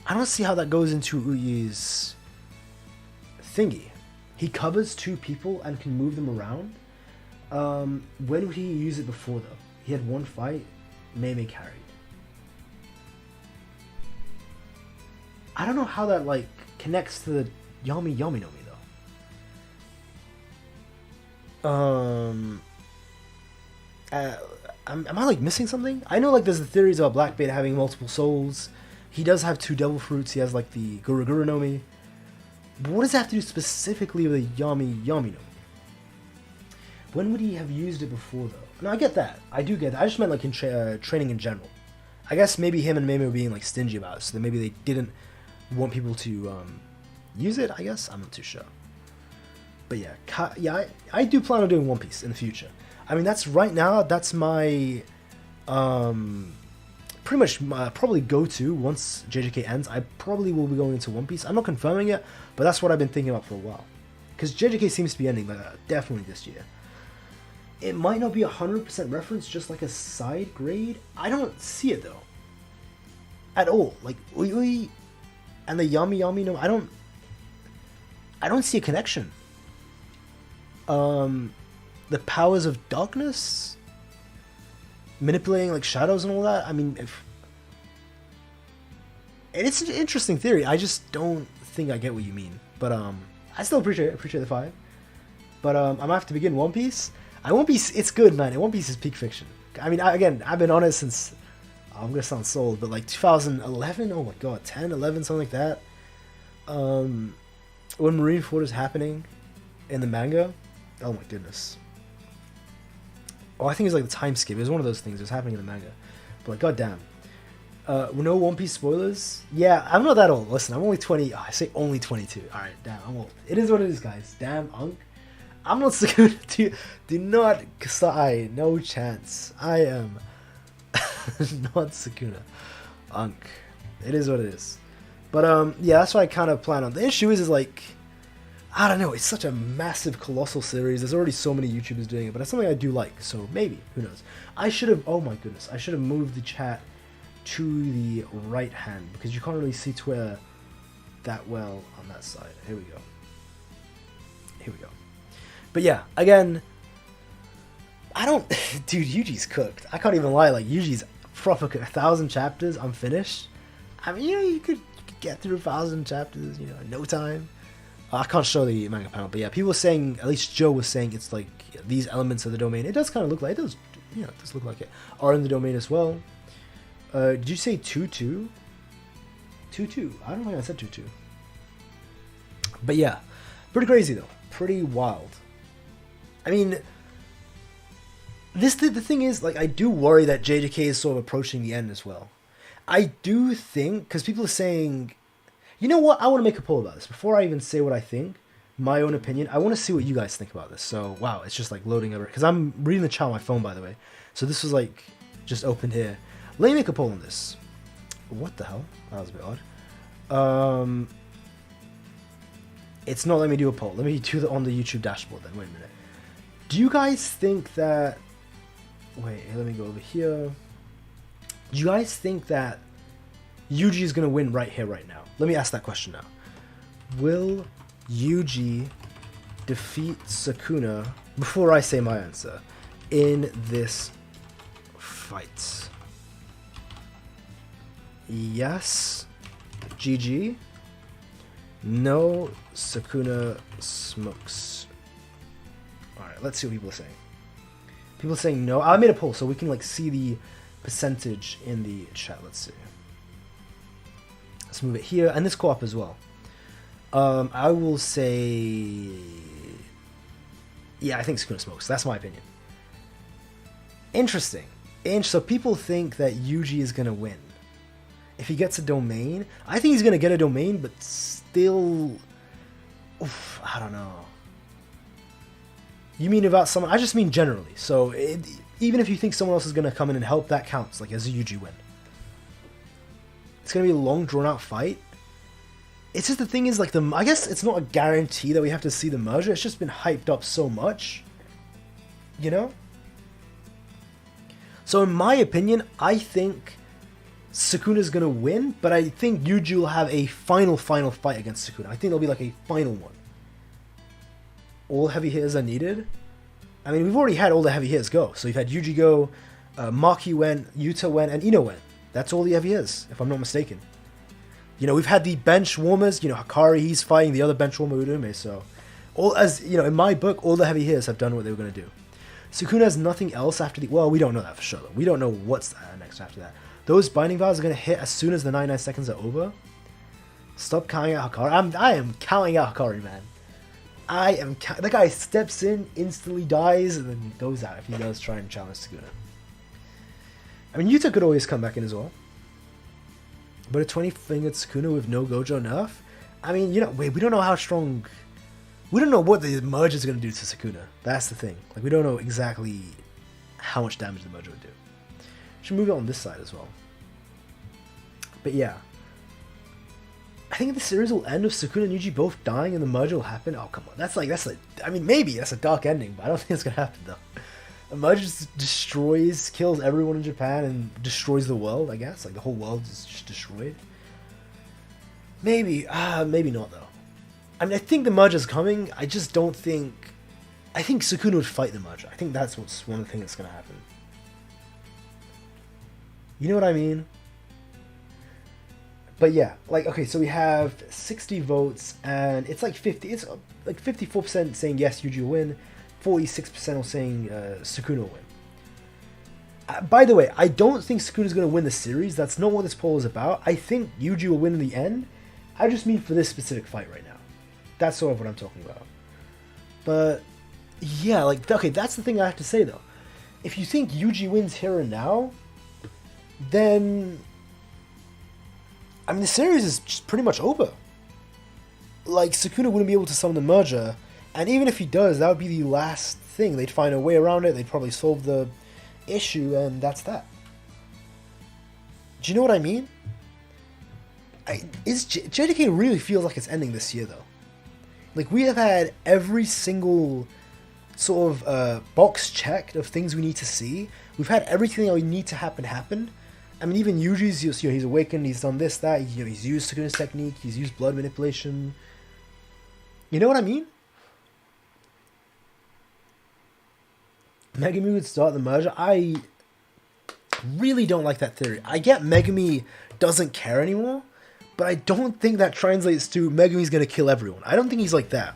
I don't see how that goes into Uyi's thingy. He covers 2 people and can move them around. When would he use it before, though? He had 1 fight, Mei carried. I don't know how that, like, connects to the Yami Yami no Mi, though. Am I, like, missing something? I know, like, there's the theories about Blackbeard having multiple souls. He does have 2 devil fruits. He has, like, the Guru Guru no Mi. But what does that have to do specifically with the Yami Yami no Mi? When would he have used it before, though? No, I get that. I do get that. I just meant, like, in training in general. I guess maybe him and Mei were being, like, stingy about it, so that maybe they didn't want people to use it, I guess? I'm not too sure. But yeah, I do plan on doing One Piece in the future. I mean, that's right now, that's my, pretty much probably go-to once JJK ends. I probably will be going into One Piece. I'm not confirming it, but that's what I've been thinking about for a while. Because JJK seems to be ending, definitely this year. It might not be 100% reference, just like a side grade. I don't see it, though. At all. Like, Ui and the Yami Yami no, I don't see a connection. The powers of darkness, manipulating like shadows and all that. I mean, it's an interesting theory. I just don't think I get what you mean. But I still appreciate the 5. But I'm gonna have to begin One Piece. One Piece, it's good, man. One Piece is peak fiction. I mean, I've been on it since, I'm gonna sound sold, but like 2011. Oh my god, 10, 11, something like that. When Marineford is happening in the manga. Oh my goodness. Oh, I think it was like the time skip. It was one of those things. It was happening in the manga. But like, goddamn. No One Piece spoilers? Yeah, I'm not that old. Listen, I'm only 20. Oh, I say only 22. Alright, damn, I'm old. It is what it is, guys. Damn, Unk. I'm not Sukuna. Do not sigh. No chance. I am not Sukuna. Unk. It is what it is. But, yeah, that's what I kind of plan on. The issue is like, I don't know, it's such a massive, colossal series. There's already so many YouTubers doing it, but it's something I do like, so maybe, who knows. I should have, oh my goodness, I should have moved the chat to the right hand, because you can't really see Twitter that well on that side. Here we go. But yeah, again, I don't, dude, Yuji's cooked. I can't even lie, like, Yuji's proper cooked. 1,000 chapters, I'm finished. I mean, you could get through 1,000 chapters, in no time. I can't show the manga panel, but yeah, people were saying, at least Joe was saying, it's like these elements of the domain. It does kind of look like it does. It does look like it are in the domain as well. Did you say 2-2? 2-2. I don't think I said 2-2. But yeah, pretty crazy though. Pretty wild. I mean, the thing is, like, I do worry that JJK is sort of approaching the end as well. I do think, because people are saying, you know what, I want to make a poll about this. Before I even say what I think, my own opinion, I want to see what you guys think about this. So, wow, it's just like loading over. Because I'm reading the chat on my phone, by the way. So this was like, just opened here. Let me make a poll on this. What the hell? That was a bit odd. It's not letting me do a poll. Let me do it on the YouTube dashboard then. Wait a minute. Do you guys think that... Wait, let me go over here. Do you guys think that Yuji is going to win right here, right now? Let me ask that question now. Will Yuji defeat Sukuna, before I say my answer, in this fight? Yes. GG. No. Sukuna smokes. Alright, let's see what people are saying. People are saying no. I made a poll so we can like see the percentage in the chat. Let's see. Let's move it here. And this co-op as well. I will say... Yeah, I think Sukuna smokes. That's my opinion. Interesting. So people think that Yuji is going to win. If he gets a domain, I think he's going to get a domain, but still... Oof, I don't know. You mean about someone... I just mean generally. So even if you think someone else is going to come in and help, that counts, like as a Yuji win. It's going to be a long, drawn-out fight. It's just the thing is, like, I guess it's not a guarantee that we have to see the merger. It's just been hyped up so much. You know? So in my opinion, I think Sukuna's going to win, but I think Yuji will have a final fight against Sukuna. I think there'll be like a final one. All heavy hitters are needed. I mean, we've already had all the heavy hitters go. So you've had Yuji go, Maki went, Yuta went, and Ino went. That's all the heavy hitters, if I'm not mistaken. You know, we've had the bench warmers. You know, Hakari, he's fighting the other bench warmer, Urume. So, in my book, all the heavy hitters have done what they were going to do. Sukuna has nothing else after the... Well, we don't know that for sure, though. We don't know what's next after that. Those binding vows are going to hit as soon as the 99 seconds are over. Stop counting out Hakari. I am counting out Hakari, man. That guy steps in, instantly dies, and then goes out if he does try and challenge Sukuna. I mean, Yuta could always come back in as well. But a 20-fingered Sukuna with no Gojo nerf? I mean, you know, wait, we don't know how strong... We don't know what the merge is going to do to Sukuna. That's the thing. Like, we don't know exactly how much damage the merge would do. Should move it on this side as well. But yeah. I think the series will end with Sukuna and Yuji both dying and the merge will happen. Oh, come on. I mean, maybe that's a dark ending, but I don't think it's going to happen, though. A merge just kills everyone in Japan and destroys the world, I guess. Like, the whole world is just destroyed. Maybe. Maybe not, though. I mean, I think the merge is coming. I just don't think... I think Sukuna would fight the merge. I think that's one of the things that's going to happen. You know what I mean? But yeah, like, okay, so we have 60 votes, and it's like 50... It's like 54% saying yes, Yuji will win. 46% are saying Sukuna will win. By the way, I don't think Sukuna's going to win the series. That's not what this poll is about. I think Yuji will win in the end. I just mean for this specific fight right now. That's sort of what I'm talking about. But, yeah, like, okay, that's the thing I have to say, though. If you think Yuji wins here and now, then... I mean, the series is just pretty much over. Like, Sukuna wouldn't be able to summon the merger, and even if he does, that would be the last thing. They'd find a way around it, they'd probably solve the issue, and that's that. Do you know what I mean? JJK really feels like it's ending this year, though. Like, we have had every single sort of box checked of things we need to see. We've had everything that we need to happen. I mean, even Yuji's, you know, he's awakened, he's done this, that, you know, he's used Sukuna's technique, he's used blood manipulation. You know what I mean? Megumi would start the merger. I really don't like that theory. I get Megumi doesn't care anymore, but I don't think that translates to Megumi's gonna kill everyone. I don't think he's like that.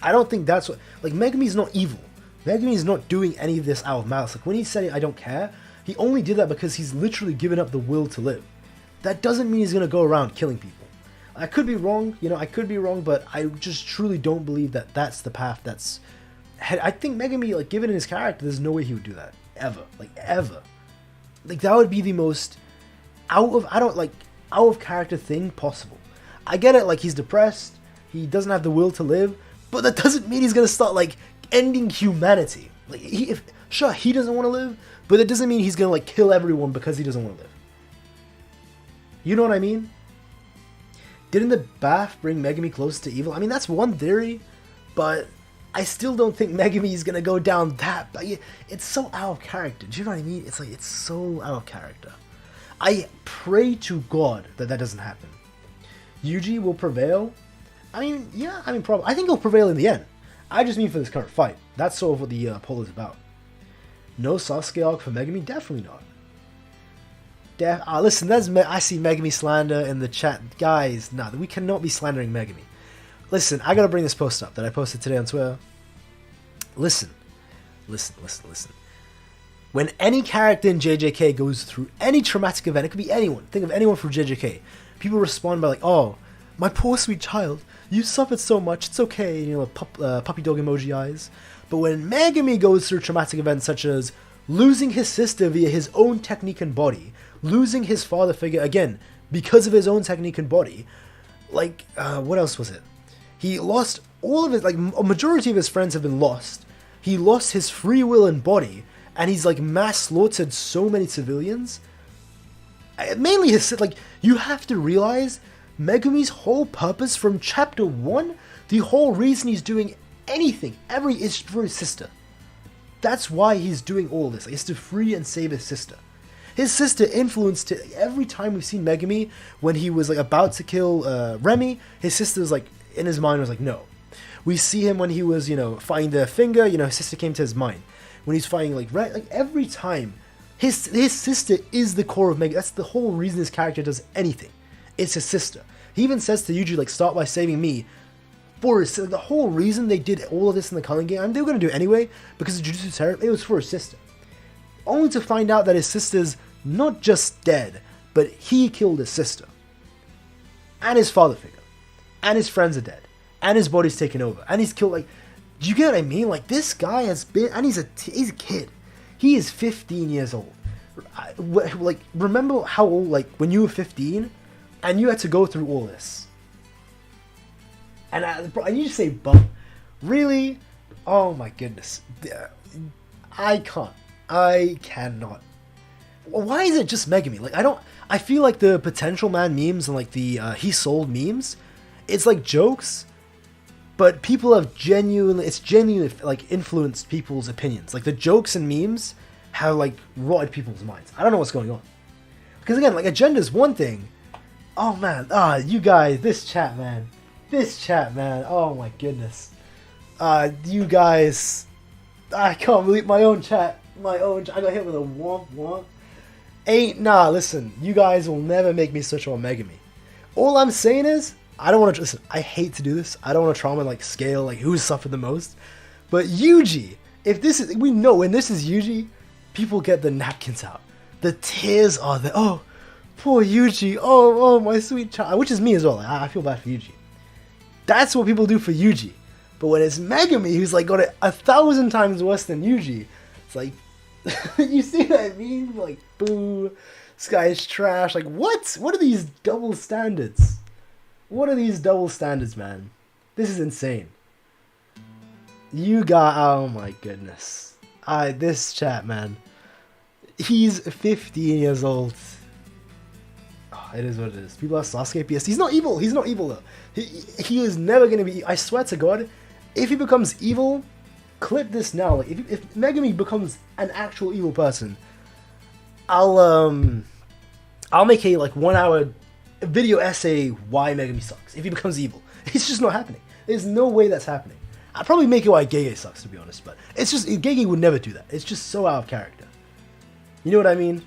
I don't think that's what... Like, Megumi's not evil. Megumi's not doing any of this out of malice. Like, when he said, I don't care, he only did that because he's literally given up the will to live. That doesn't mean he's gonna go around killing people. I could be wrong, you know, I could be wrong, but I just truly don't believe that that's the path that's... I think Megumi, like, given his character, there's no way he would do that. Ever. Like, ever. Like, that would be the most out of character thing possible. I get it, like, he's depressed, he doesn't have the will to live, but that doesn't mean he's gonna start, like, ending humanity. Like, sure, he doesn't want to live, but it doesn't mean he's gonna, like, kill everyone because he doesn't want to live. You know what I mean? Didn't the bath bring Megumi close to evil? I mean, that's one theory, but I still don't think Megumi is gonna go down that. It's so out of character. Do you know what I mean? It's like, it's so out of character. I pray to God that that doesn't happen. Yuji will prevail. I mean, yeah, I mean, probably. I think he'll prevail in the end. I just mean for this current fight. That's sort of what the poll is about. No Sasuke arc for Megumi? Definitely not. Listen, I see Megumi slander in the chat. Guys, nah, we cannot be slandering Megumi. Listen, I gotta bring this post up that I posted today on Twitter. Listen. When any character in JJK goes through any traumatic event, it could be anyone. Think of anyone from JJK. People respond by like, "Oh, my poor sweet child, you suffered so much. It's okay." You know, puppy dog emoji eyes. But when Megumi goes through traumatic events such as losing his sister via his own technique and body, losing his father figure again because of his own technique and body, like what else was it? He lost all of his, like a majority of his friends have been lost. He lost his free will and body, and he's like mass slaughtered so many civilians. Mainly his, like, you have to realize Megumi's whole purpose from chapter 1, the whole reason he's doing anything, is for his sister. That's why he's doing all this. Like, it's to free and save his sister. His sister influenced it. Every time we've seen Megumi, when he was like about to kill Remy, his sister was like, in his mind was like, no. We see him when he was, you know, fighting the finger, you know, his sister came to his mind. When he's fighting like every time, his sister is the core of Megumi. That's the whole reason this character does anything. It's his sister. He even says to Yuji, like, start by saving me. For his, the whole reason they did all of this in the Culling game, and they were going to do it anyway, because of Jujutsu Kaisen, it was for his sister. Only to find out that his sister's not just dead, but he killed his sister. And his father figure. And his friends are dead. And his body's taken over. And he's killed, like, do you get what I mean? Like, this guy has been, and he's a kid. He is 15 years old. Like, remember how old, like, when you were 15, and you had to go through all this. And you just say, bum. Really? Oh my goodness. I can't. I cannot. Why is it just Megumi? Like, I feel like the Potential Man memes and like the He Sold memes, it's like jokes, but people have genuinely like influenced people's opinions. Like, the jokes and memes have like rotted people's minds. I don't know what's going on. Because again, like, agenda is one thing. Oh man, you guys, this chat, man, oh my goodness, you guys, I can't believe my own chat, I got hit with a womp womp. Listen, you guys will never make me switch on Megumi. All I'm saying is, I don't want to, listen, I hate to do this, I don't want to trauma like scale, like who's suffered the most, but Yuji, we know when this is Yuji, people get the napkins out, the tears are there, oh, poor Yuji, oh my sweet child, which is me as well, like, I feel bad for Yuji. That's what people do for Yuji. But when it's Megumi, who's like got it 1,000 times worse than Yuji, it's like, you see what I mean? Like, boo, this guy is trash. Like, what? What are these double standards? What are these double standards, man? This is insane. Oh my goodness. This chat, man. He's 15 years old. It is what it is. People are Sasuke PS. He's not evil. He's not evil though. He is never going to be. I swear to God, if he becomes evil, clip this now. Like, if Megumi becomes an actual evil person, I'll make a like 1 hour video essay why Megumi sucks. If he becomes evil, it's just not happening. There's no way that's happening. I'd probably make it why Gege sucks, to be honest, but it's just Gege would never do that. It's just so out of character. You know what I mean?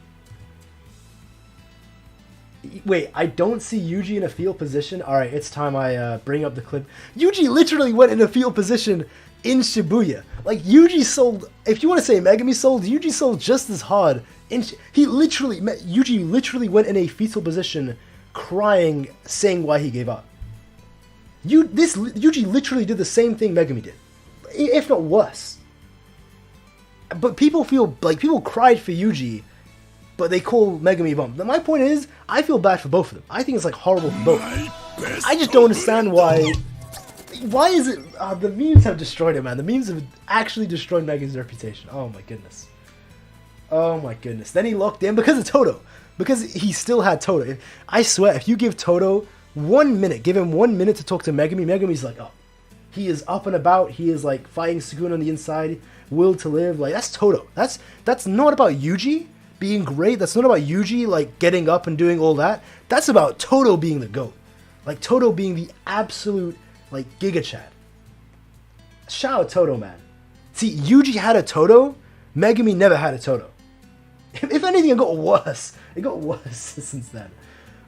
Wait, I don't see Yuji in a field position. Alright, it's time I bring up the clip. Yuji literally went in a field position in Shibuya. Like, Yuji sold, if you want to say Megumi sold, Yuji sold just as hard. Yuji literally went in a fetal position, crying, saying why he gave up. Yuji literally did the same thing Megumi did, if not worse. But people feel like people cried for Yuji, but they call Megumi bum. My point is, I feel bad for both of them. I think it's like horrible for both. I just don't understand why. Why is it? The memes have destroyed it, man. The memes have actually destroyed Megumi's reputation. Oh my goodness. Oh my goodness. Then he locked in because of Toto. because he still had Todo. I swear, if you give Todo 1 minute, give him 1 minute to talk to Megumi, Megumi's like, oh, he is up and about. He is like fighting Sukuna on the inside, will to live. Like, that's Todo. That's not about Yuji being great. That's not about Yuji like getting up and doing all that. That's about Todo being the GOAT. Like Todo being the absolute like Giga Chad. Shout out Todo, man. See, Yuji had a Todo, Megumi never had a Todo. If anything, it got worse. It got worse since then.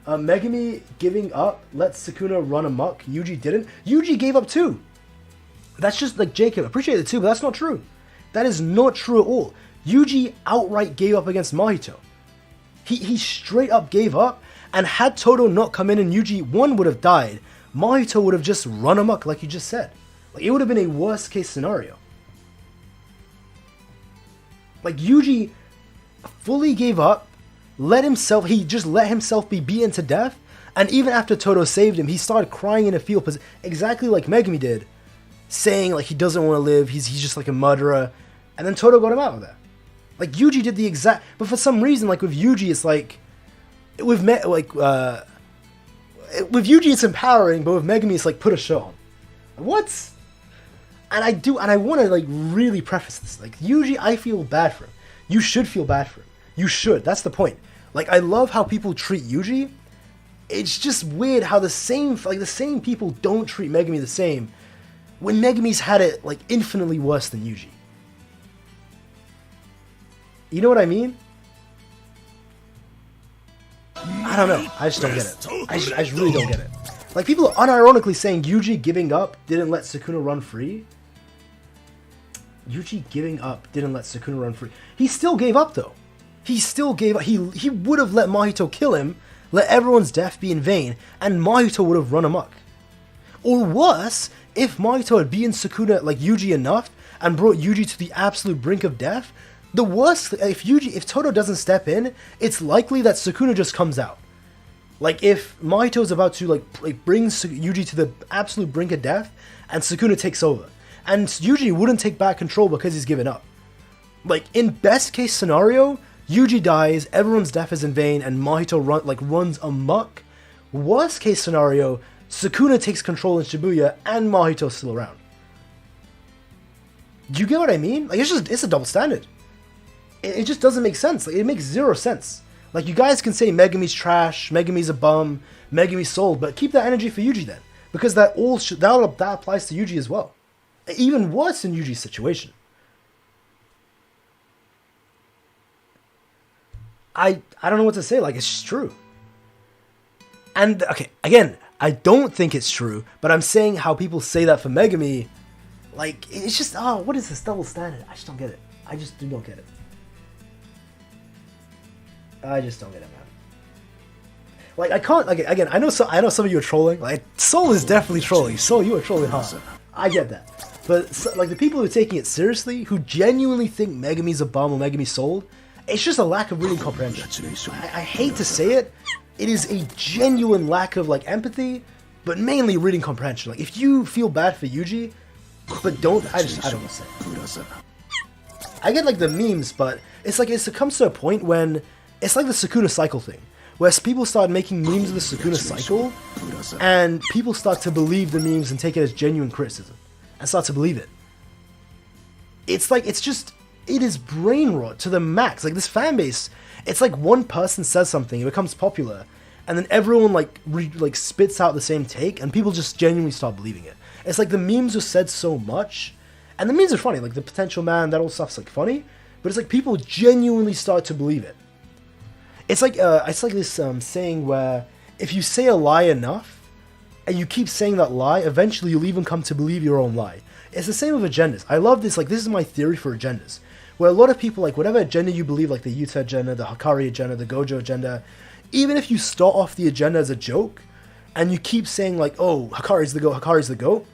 Megumi giving up, lets Sukuna run amok. Yuji didn't. Yuji gave up too. That's just like Jacob. Appreciate it too, but that's not true. That is not true at all. Yuji outright gave up against Mahito. He straight up gave up, and had Todo not come in and Yuji, one, would have died, Mahito would have just run amok like you just said. Like, it would have been a worst case scenario. Like, Yuji fully gave up, he just let himself be beaten to death, and even after Todo saved him, he started crying in a field, exactly like Megumi did, saying like he doesn't want to live, he's just like a murderer, and then Todo got him out of there. Like, Yuji did the exact, but for some reason, like with Yuji, it's like, with Yuji it's empowering, but with Megumi it's like, put a show on. What? And I want to like really preface this, like, Yuji, I feel bad for him. You should feel bad for him. You should, that's the point. Like, I love how people treat Yuji. It's just weird how the same people don't treat Megumi the same, when Megumi's had it like infinitely worse than Yuji. You know what I mean? I don't know. I just don't get it. I just really don't get it. Like, people are unironically saying Yuji giving up didn't let Sukuna run free. Yuji giving up didn't let Sukuna run free. He still gave up, though. He still gave up. He would have let Mahito kill him, let everyone's death be in vain, and Mahito would have run amok. Or worse, if Mahito had beaten Sukuna, like Yuji, enough, and brought Yuji to the absolute brink of death, the worst, if Todo doesn't step in, it's likely that Sukuna just comes out. Like, if Mahito's about to like bring Yuji to the absolute brink of death, and Sukuna takes over, and Yuji wouldn't take back control because he's given up. Like, in best case scenario, Yuji dies, everyone's death is in vain, and Mahito runs amok. Worst case scenario, Sukuna takes control in Shibuya, and Mahito's still around. Do you get what I mean? Like, it's a double standard. It just doesn't make sense. Like, it makes zero sense. Like, you guys can say Megumi's trash, Megumi's a bum, Megumi's sold, but keep that energy for Yuji then, because that applies to Yuji as well. Even worse in Yuji's situation. I don't know what to say. Like, it's just true. And okay, again, I don't think it's true, but I'm saying how people say that for Megumi, like, it's just, oh, what is this double standard? I just don't get it. I just do not get it. I just don't get it, man. Like, I can't, like, again, I know some of you are trolling. Like, Soul is definitely trolling. Soul, you are trolling hard. I get that. But, like, the people who are taking it seriously, who genuinely think Megumi's a bum or Megumi's sold, it's just a lack of reading comprehension. I hate to say it, it is a genuine lack of, like, empathy, but mainly reading comprehension. Like, if you feel bad for Yuji, but don't, I don't want to say it. I get, like, the memes, but it's like, it comes to a point when, it's like the Sukuna cycle thing, where people start making memes of the Sukuna cycle, and people start to believe the memes and take it as genuine criticism, and start to believe it. It's like, it is brain rot to the max. Like, this fan base, it's like one person says something, it becomes popular, and then everyone like spits out the same take, and people just genuinely start believing it. It's like the memes are said so much, and the memes are funny, like the potential man, that all stuff's like funny, but it's like people genuinely start to believe it. It's like this saying where if you say a lie enough, and you keep saying that lie, eventually you'll even come to believe your own lie. It's the same with agendas. I love this, like, this is my theory for agendas. Where a lot of people, like, whatever agenda you believe, like the Yuta agenda, the Hikari agenda, the Gojo agenda, even if you start off the agenda as a joke, and you keep saying, like, oh, Hikari's the GOAT, Hikari's the GOAT,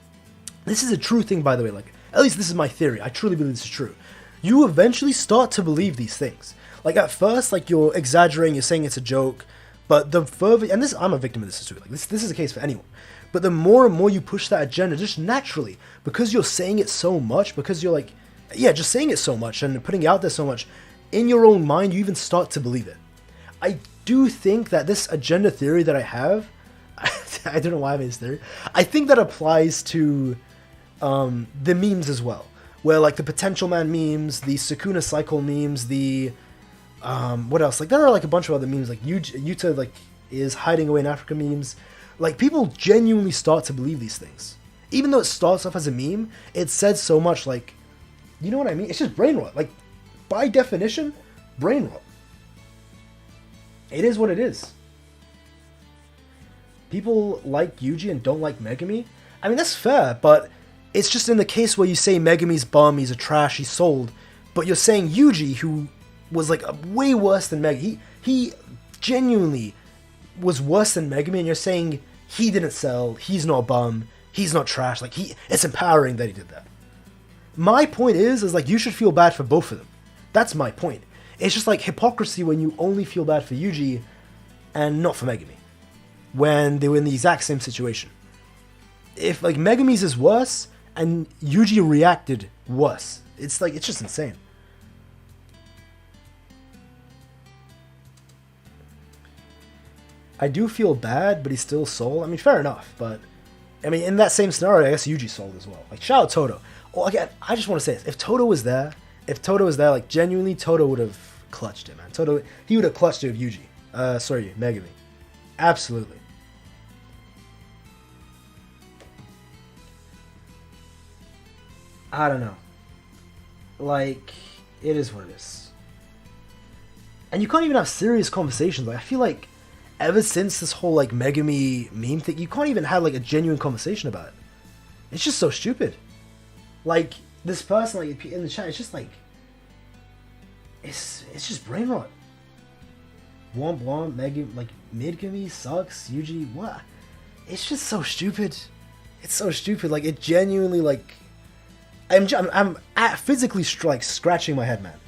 this is a true thing, by the way, like, at least this is my theory, I truly believe this is true. You eventually start to believe these things. Like, at first, like, you're exaggerating, you're saying it's a joke, but the further, and this, I'm a victim of this too, like, this is the case for anyone, but the more and more you push that agenda, just naturally, because you're saying it so much, because you're like, yeah, just saying it so much and putting it out there so much, in your own mind, you even start to believe it. I do think that this agenda theory that I have, I don't know why I made this theory, I think that applies to the memes as well. Where, like, the Potential Man memes, the Sukuna Cycle memes, the, what else? Like, there are, like, a bunch of other memes, like, Yuta, like, is hiding away in Africa memes. Like, people genuinely start to believe these things. Even though it starts off as a meme, it says so much, like, you know what I mean? It's just brain rot. Like, by definition, brain rot. It is what it is. People like Yuji and don't like Megumi. I mean, that's fair, but it's just in the case where you say Megumi's bum, he's a trash, he's sold, but you're saying Yuji, who was, like, way worse than Megumi, he genuinely was worse than Megumi, and you're saying he didn't sell, he's not a bum, he's not trash, like, it's empowering that he did that. My point is like, you should feel bad for both of them. That's my point. It's just like hypocrisy when you only feel bad for Yuji and not for Megumi, when they were in the exact same situation. If, like, Megumi's is worse and Yuji reacted worse, it's like, it's just insane. I do feel bad, but he's still sold. I mean, fair enough, but I mean, in that same scenario, I guess Yuji sold as well. Like, shout out Toto. Oh, again, I just want to say this. If Toto was there, like, genuinely, Toto would have clutched it, man. Toto, he would have clutched it with Yuji. Sorry, Megumi. Absolutely. I don't know. Like, it is what it is. And you can't even have serious conversations. Like, I feel like ever since this whole, like, Megumi meme thing, you can't even have, like, a genuine conversation about it. It's just so stupid. Like, this person, like, in the chat, it's just like, it's just brain rot. Womp womp, Megumi sucks, Yuji, what? It's just so stupid. It's so stupid. Like, it genuinely, like, I'm physically like scratching my head, man.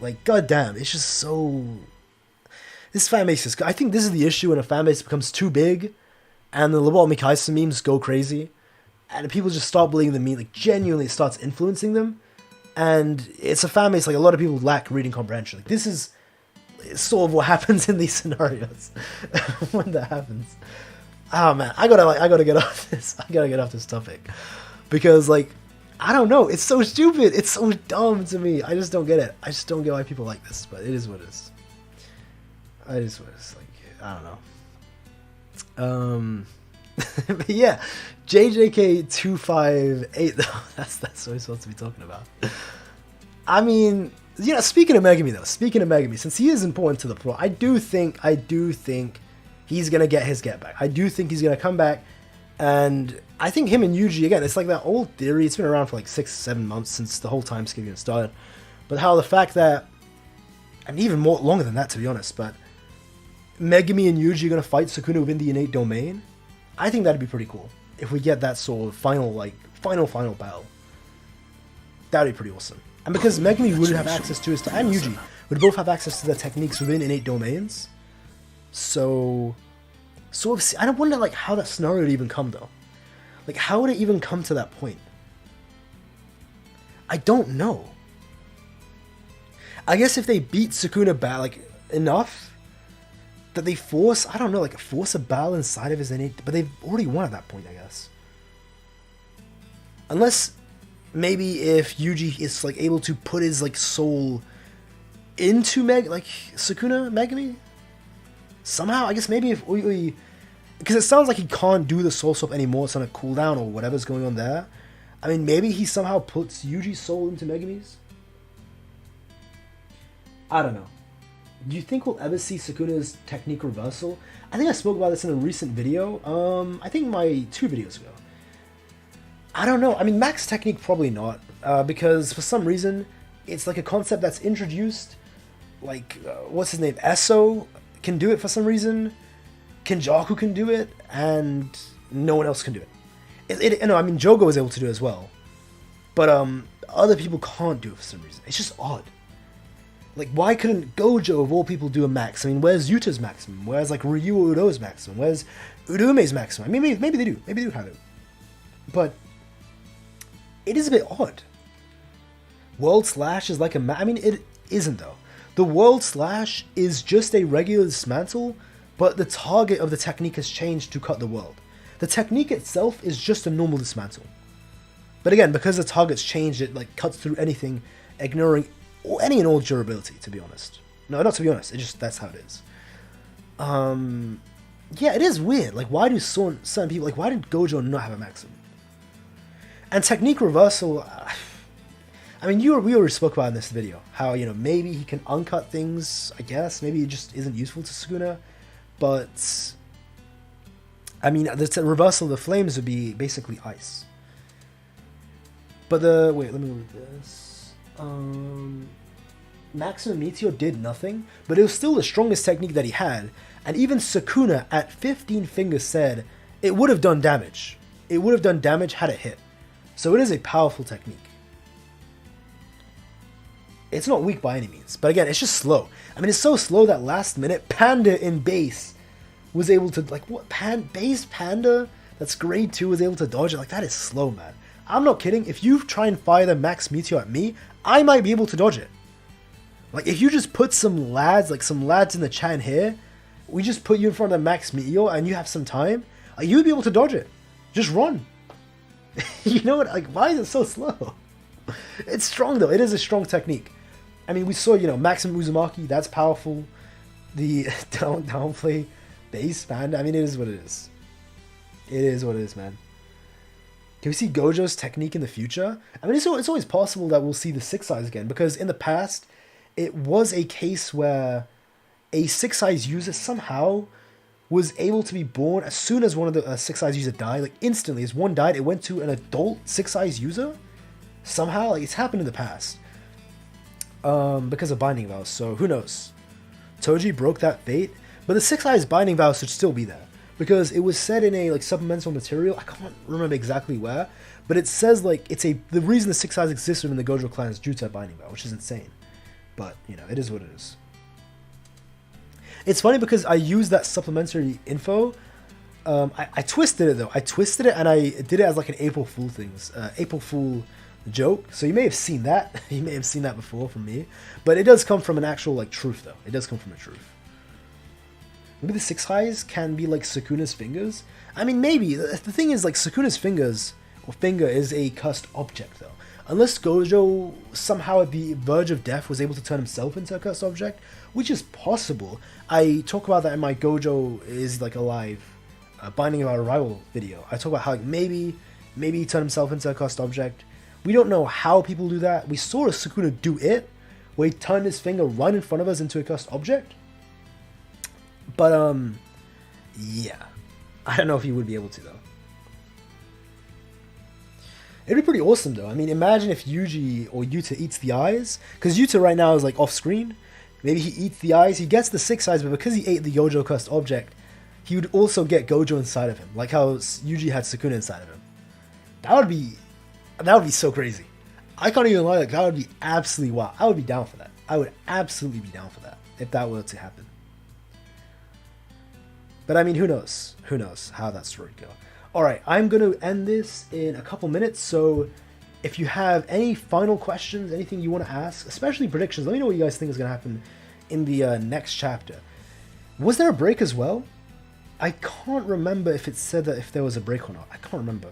Like, goddamn, it's just so. This fan base is. I think this is the issue when a fan base becomes too big, and the Lobotomy Kaisen memes go crazy, and people just start believing the meme. Like, genuinely, it starts influencing them, and it's a fan base. Like, a lot of people lack reading comprehension. Like, this is sort of what happens in these scenarios when that happens. Oh man, I gotta get off this. I gotta get off this topic because, like, I don't know. It's so stupid. It's so dumb to me. I just don't get it. I just don't get why people like this. But it is what it is. It is what it is. Like, I don't know. But yeah, JJK 258 though. That's what we're supposed to be talking about. I mean, you know, speaking of Megumi though. Speaking of Megumi, since he is important to the plot, I do think he's gonna get his get back. I do think he's gonna come back. And I think him and Yuji, again, it's like that old theory. It's been around for like 6-7 months since the whole time skip started. But how the fact that, and even more longer than that, to be honest, but Megumi and Yuji are going to fight Sukuna within the innate domain, I think that'd be pretty cool. If we get that sort of final battle. That'd be pretty awesome. And because Megumi would have access to his, and Yuji would both have access to the techniques within innate domains. So I don't wonder, like, how that scenario would even come, though. Like, how would it even come to that point? I don't know. I guess if they beat Sukuna back, like, enough that they force, I don't know, like, force a battle inside of his innate, but they've already won at that point, I guess. Unless, maybe if Yuji is, like, able to put his, like, soul into Sukuna, Megumi? Somehow, I guess maybe if we, because it sounds like he can't do the soul swap anymore, it's on a cooldown or whatever's going on there. I mean, maybe he somehow puts Yuji's soul into Megumi's? I don't know. Do you think we'll ever see Sukuna's technique reversal? I think I spoke about this in a recent video, I think my 2 videos ago. I don't know, I mean, max technique probably not, because for some reason, it's like a concept that's introduced, like, what's his name, Esso can do it for some reason, Kenjaku can do it, and no one else can do it. You know, I mean, Jogo was able to do it as well, but other people can't do it for some reason. It's just odd. Like, why couldn't Gojo, of all people, do a max? I mean, where's Yuta's maximum? Where's, like, Ryu Udo's maximum? Where's Urume's maximum? I mean, maybe they do. Maybe they do have it. But it is a bit odd. World Slash is like a I mean, it isn't, though. The World Slash is just a regular dismantle, but the target of the technique has changed to cut the world. The technique itself is just a normal dismantle. But again, because the target's changed, it like cuts through anything, ignoring any and all durability, to be honest. No, not to be honest, that's how it is. Yeah, it is weird. Like, why do certain people, like, why did Gojo not have a maximum? And technique reversal, I mean, we already spoke about in this video, how, you know, maybe he can uncut things, I guess. Maybe it just isn't useful to Sukuna. But, I mean, the reversal of the flames would be basically ice. But wait, let me read this. Maximum Meteor did nothing, but it was still the strongest technique that he had. And even Sukuna at 15 fingers said it would have done damage. It would have done damage had it hit. So it is a powerful technique. It's not weak by any means, but again, it's just slow. I mean, it's so slow that last minute, Panda in base was able to, like, what, base Panda that's grade 2 was able to dodge it? Like, that is slow, man. I'm not kidding. If you try and fire the Max Meteor at me, I might be able to dodge it. Like, if you just put some lads in the chat here, we just put you in front of the Max Meteor and you have some time, you'd be able to dodge it. Just run. You know what? Like, why is it so slow? It's strong, though. It is a strong technique. I mean, we saw, you know, Maximum Uzumaki, that's powerful. The downplay base Panda, I mean, it is what it is. It is what it is, man. Can we see Gojo's technique in the future? I mean, it's always possible that we'll see the 6 eyes again, because in the past, it was a case where a 6 eyes user somehow was able to be born as soon as one of the 6 eyes user died. Like, instantly, as one died, it went to an adult 6 eyes user. Somehow, like, it's happened in the past. Because of binding vows, so who knows? Toji broke that fate, but the 6 eyes binding vows should still be there. Because it was said in a, like, supplemental material, I can't remember exactly where, but it says, like, the reason the 6 eyes existed in the Gojo clan is due to that binding vow, which is insane. But, you know, it is what it is. It's funny because I used that supplementary info. I twisted it, though. I twisted it, and I did it as, like, an April Fool April Fool joke. So you may have seen that. You may have seen that before from me. But it does come from an actual, like, truth, though. It does come from a truth. Maybe the 6 eyes can be, like, Sukuna's fingers. I mean, maybe. The thing is, like, Sukuna's finger is a cursed object, though. Unless Gojo, somehow at the verge of death, was able to turn himself into a cursed object, which is possible. I talk about that in my Gojo is, like, alive, Binding About Arrival video. I talk about how, like, maybe he turned himself into a cursed object. We don't know how people do that. We saw a Sukuna do it, where he turned his finger right in front of us into a cursed object. But, yeah. I don't know if he would be able to, though. It'd be pretty awesome, though. I mean, imagine if Yuji or Yuta eats the eyes. Because Yuta right now is, like, off-screen. Maybe he eats the eyes. He gets the 6 eyes, but because he ate the Gojo cursed object, he would also get Gojo inside of him. Like how Yuji had Sukuna inside of him. That would be so crazy. I can't even lie, like, that would be absolutely wild. I would be down for that. I would absolutely be down for that, if that were to happen. But I mean, who knows? Who knows how that story would go. Alright, I'm going to end this in a couple minutes, so if you have any final questions, anything you want to ask, especially predictions, let me know what you guys think is going to happen in the next chapter. Was there a break as well? I can't remember if it said that if there was a break or not. I can't remember.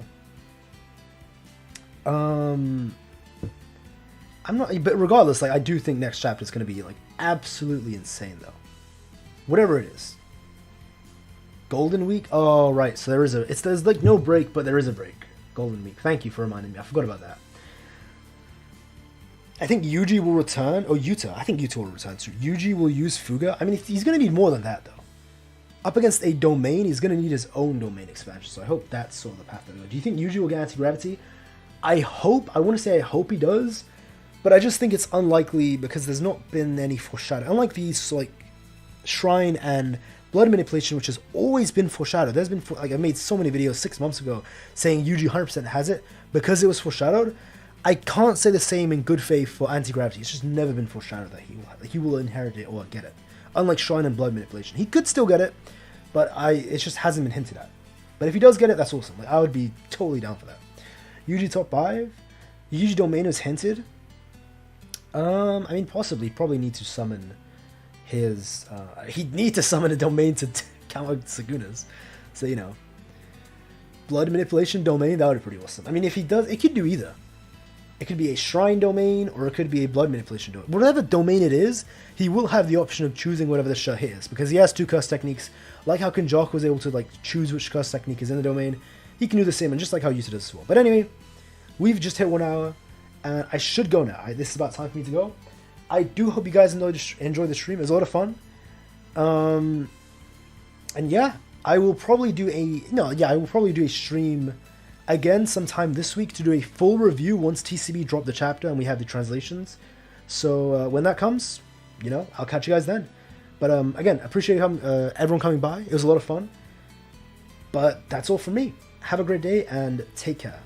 I'm not, but regardless, like, I do think next chapter is going to be, like, absolutely insane, though. Whatever it is. Golden Week? Oh, right, so there's, like, no break, but there is a break. Golden Week. Thank you for reminding me. I forgot about that. I think Yuji will return, or Yuta. I think Yuta will return too. Yuji will use Fuga. I mean, he's going to need more than that, though. Up against a domain, he's going to need his own domain expansion, so I hope that's sort of the path to go. Do you think Yuji will get anti-gravity? I hope he does, but I just think it's unlikely because there's not been any foreshadowing. Unlike these, like, Shrine and Blood Manipulation, which has always been foreshadowed. There's been, like, I made so many videos 6 months ago saying Yuji 100% has it because it was foreshadowed. I can't say the same in good faith for anti-gravity. It's just never been foreshadowed that he will inherit it or get it. Unlike Shrine and Blood Manipulation. He could still get it, but it just hasn't been hinted at. But if he does get it, that's awesome. Like, I would be totally down for that. Yuji top 5. Yuji domain was hinted. I mean, possibly. Probably need to summon his... he'd need to summon a domain to counter Sukuna's. So, you know. Blood manipulation domain, that would be pretty awesome. I mean, if he does... It could do either. It could be a shrine domain, or it could be a blood manipulation domain. Whatever domain it is, he will have the option of choosing whatever the shot is. Because he has 2 curse techniques. Like how Kenjaku was able to like choose which curse technique is in the domain. He can do the same, and just like how Yuta does as well. But anyway, we've just hit 1 hour. And I should go now. This is about time for me to go. I do hope you guys enjoy the stream. It was a lot of fun. And yeah, I will probably do a stream again sometime this week to do a full review once TCB dropped the chapter and we have the translations. So when that comes, you know, I'll catch you guys then. But again, appreciate everyone coming by. It was a lot of fun. But that's all from me. Have a great day and take care.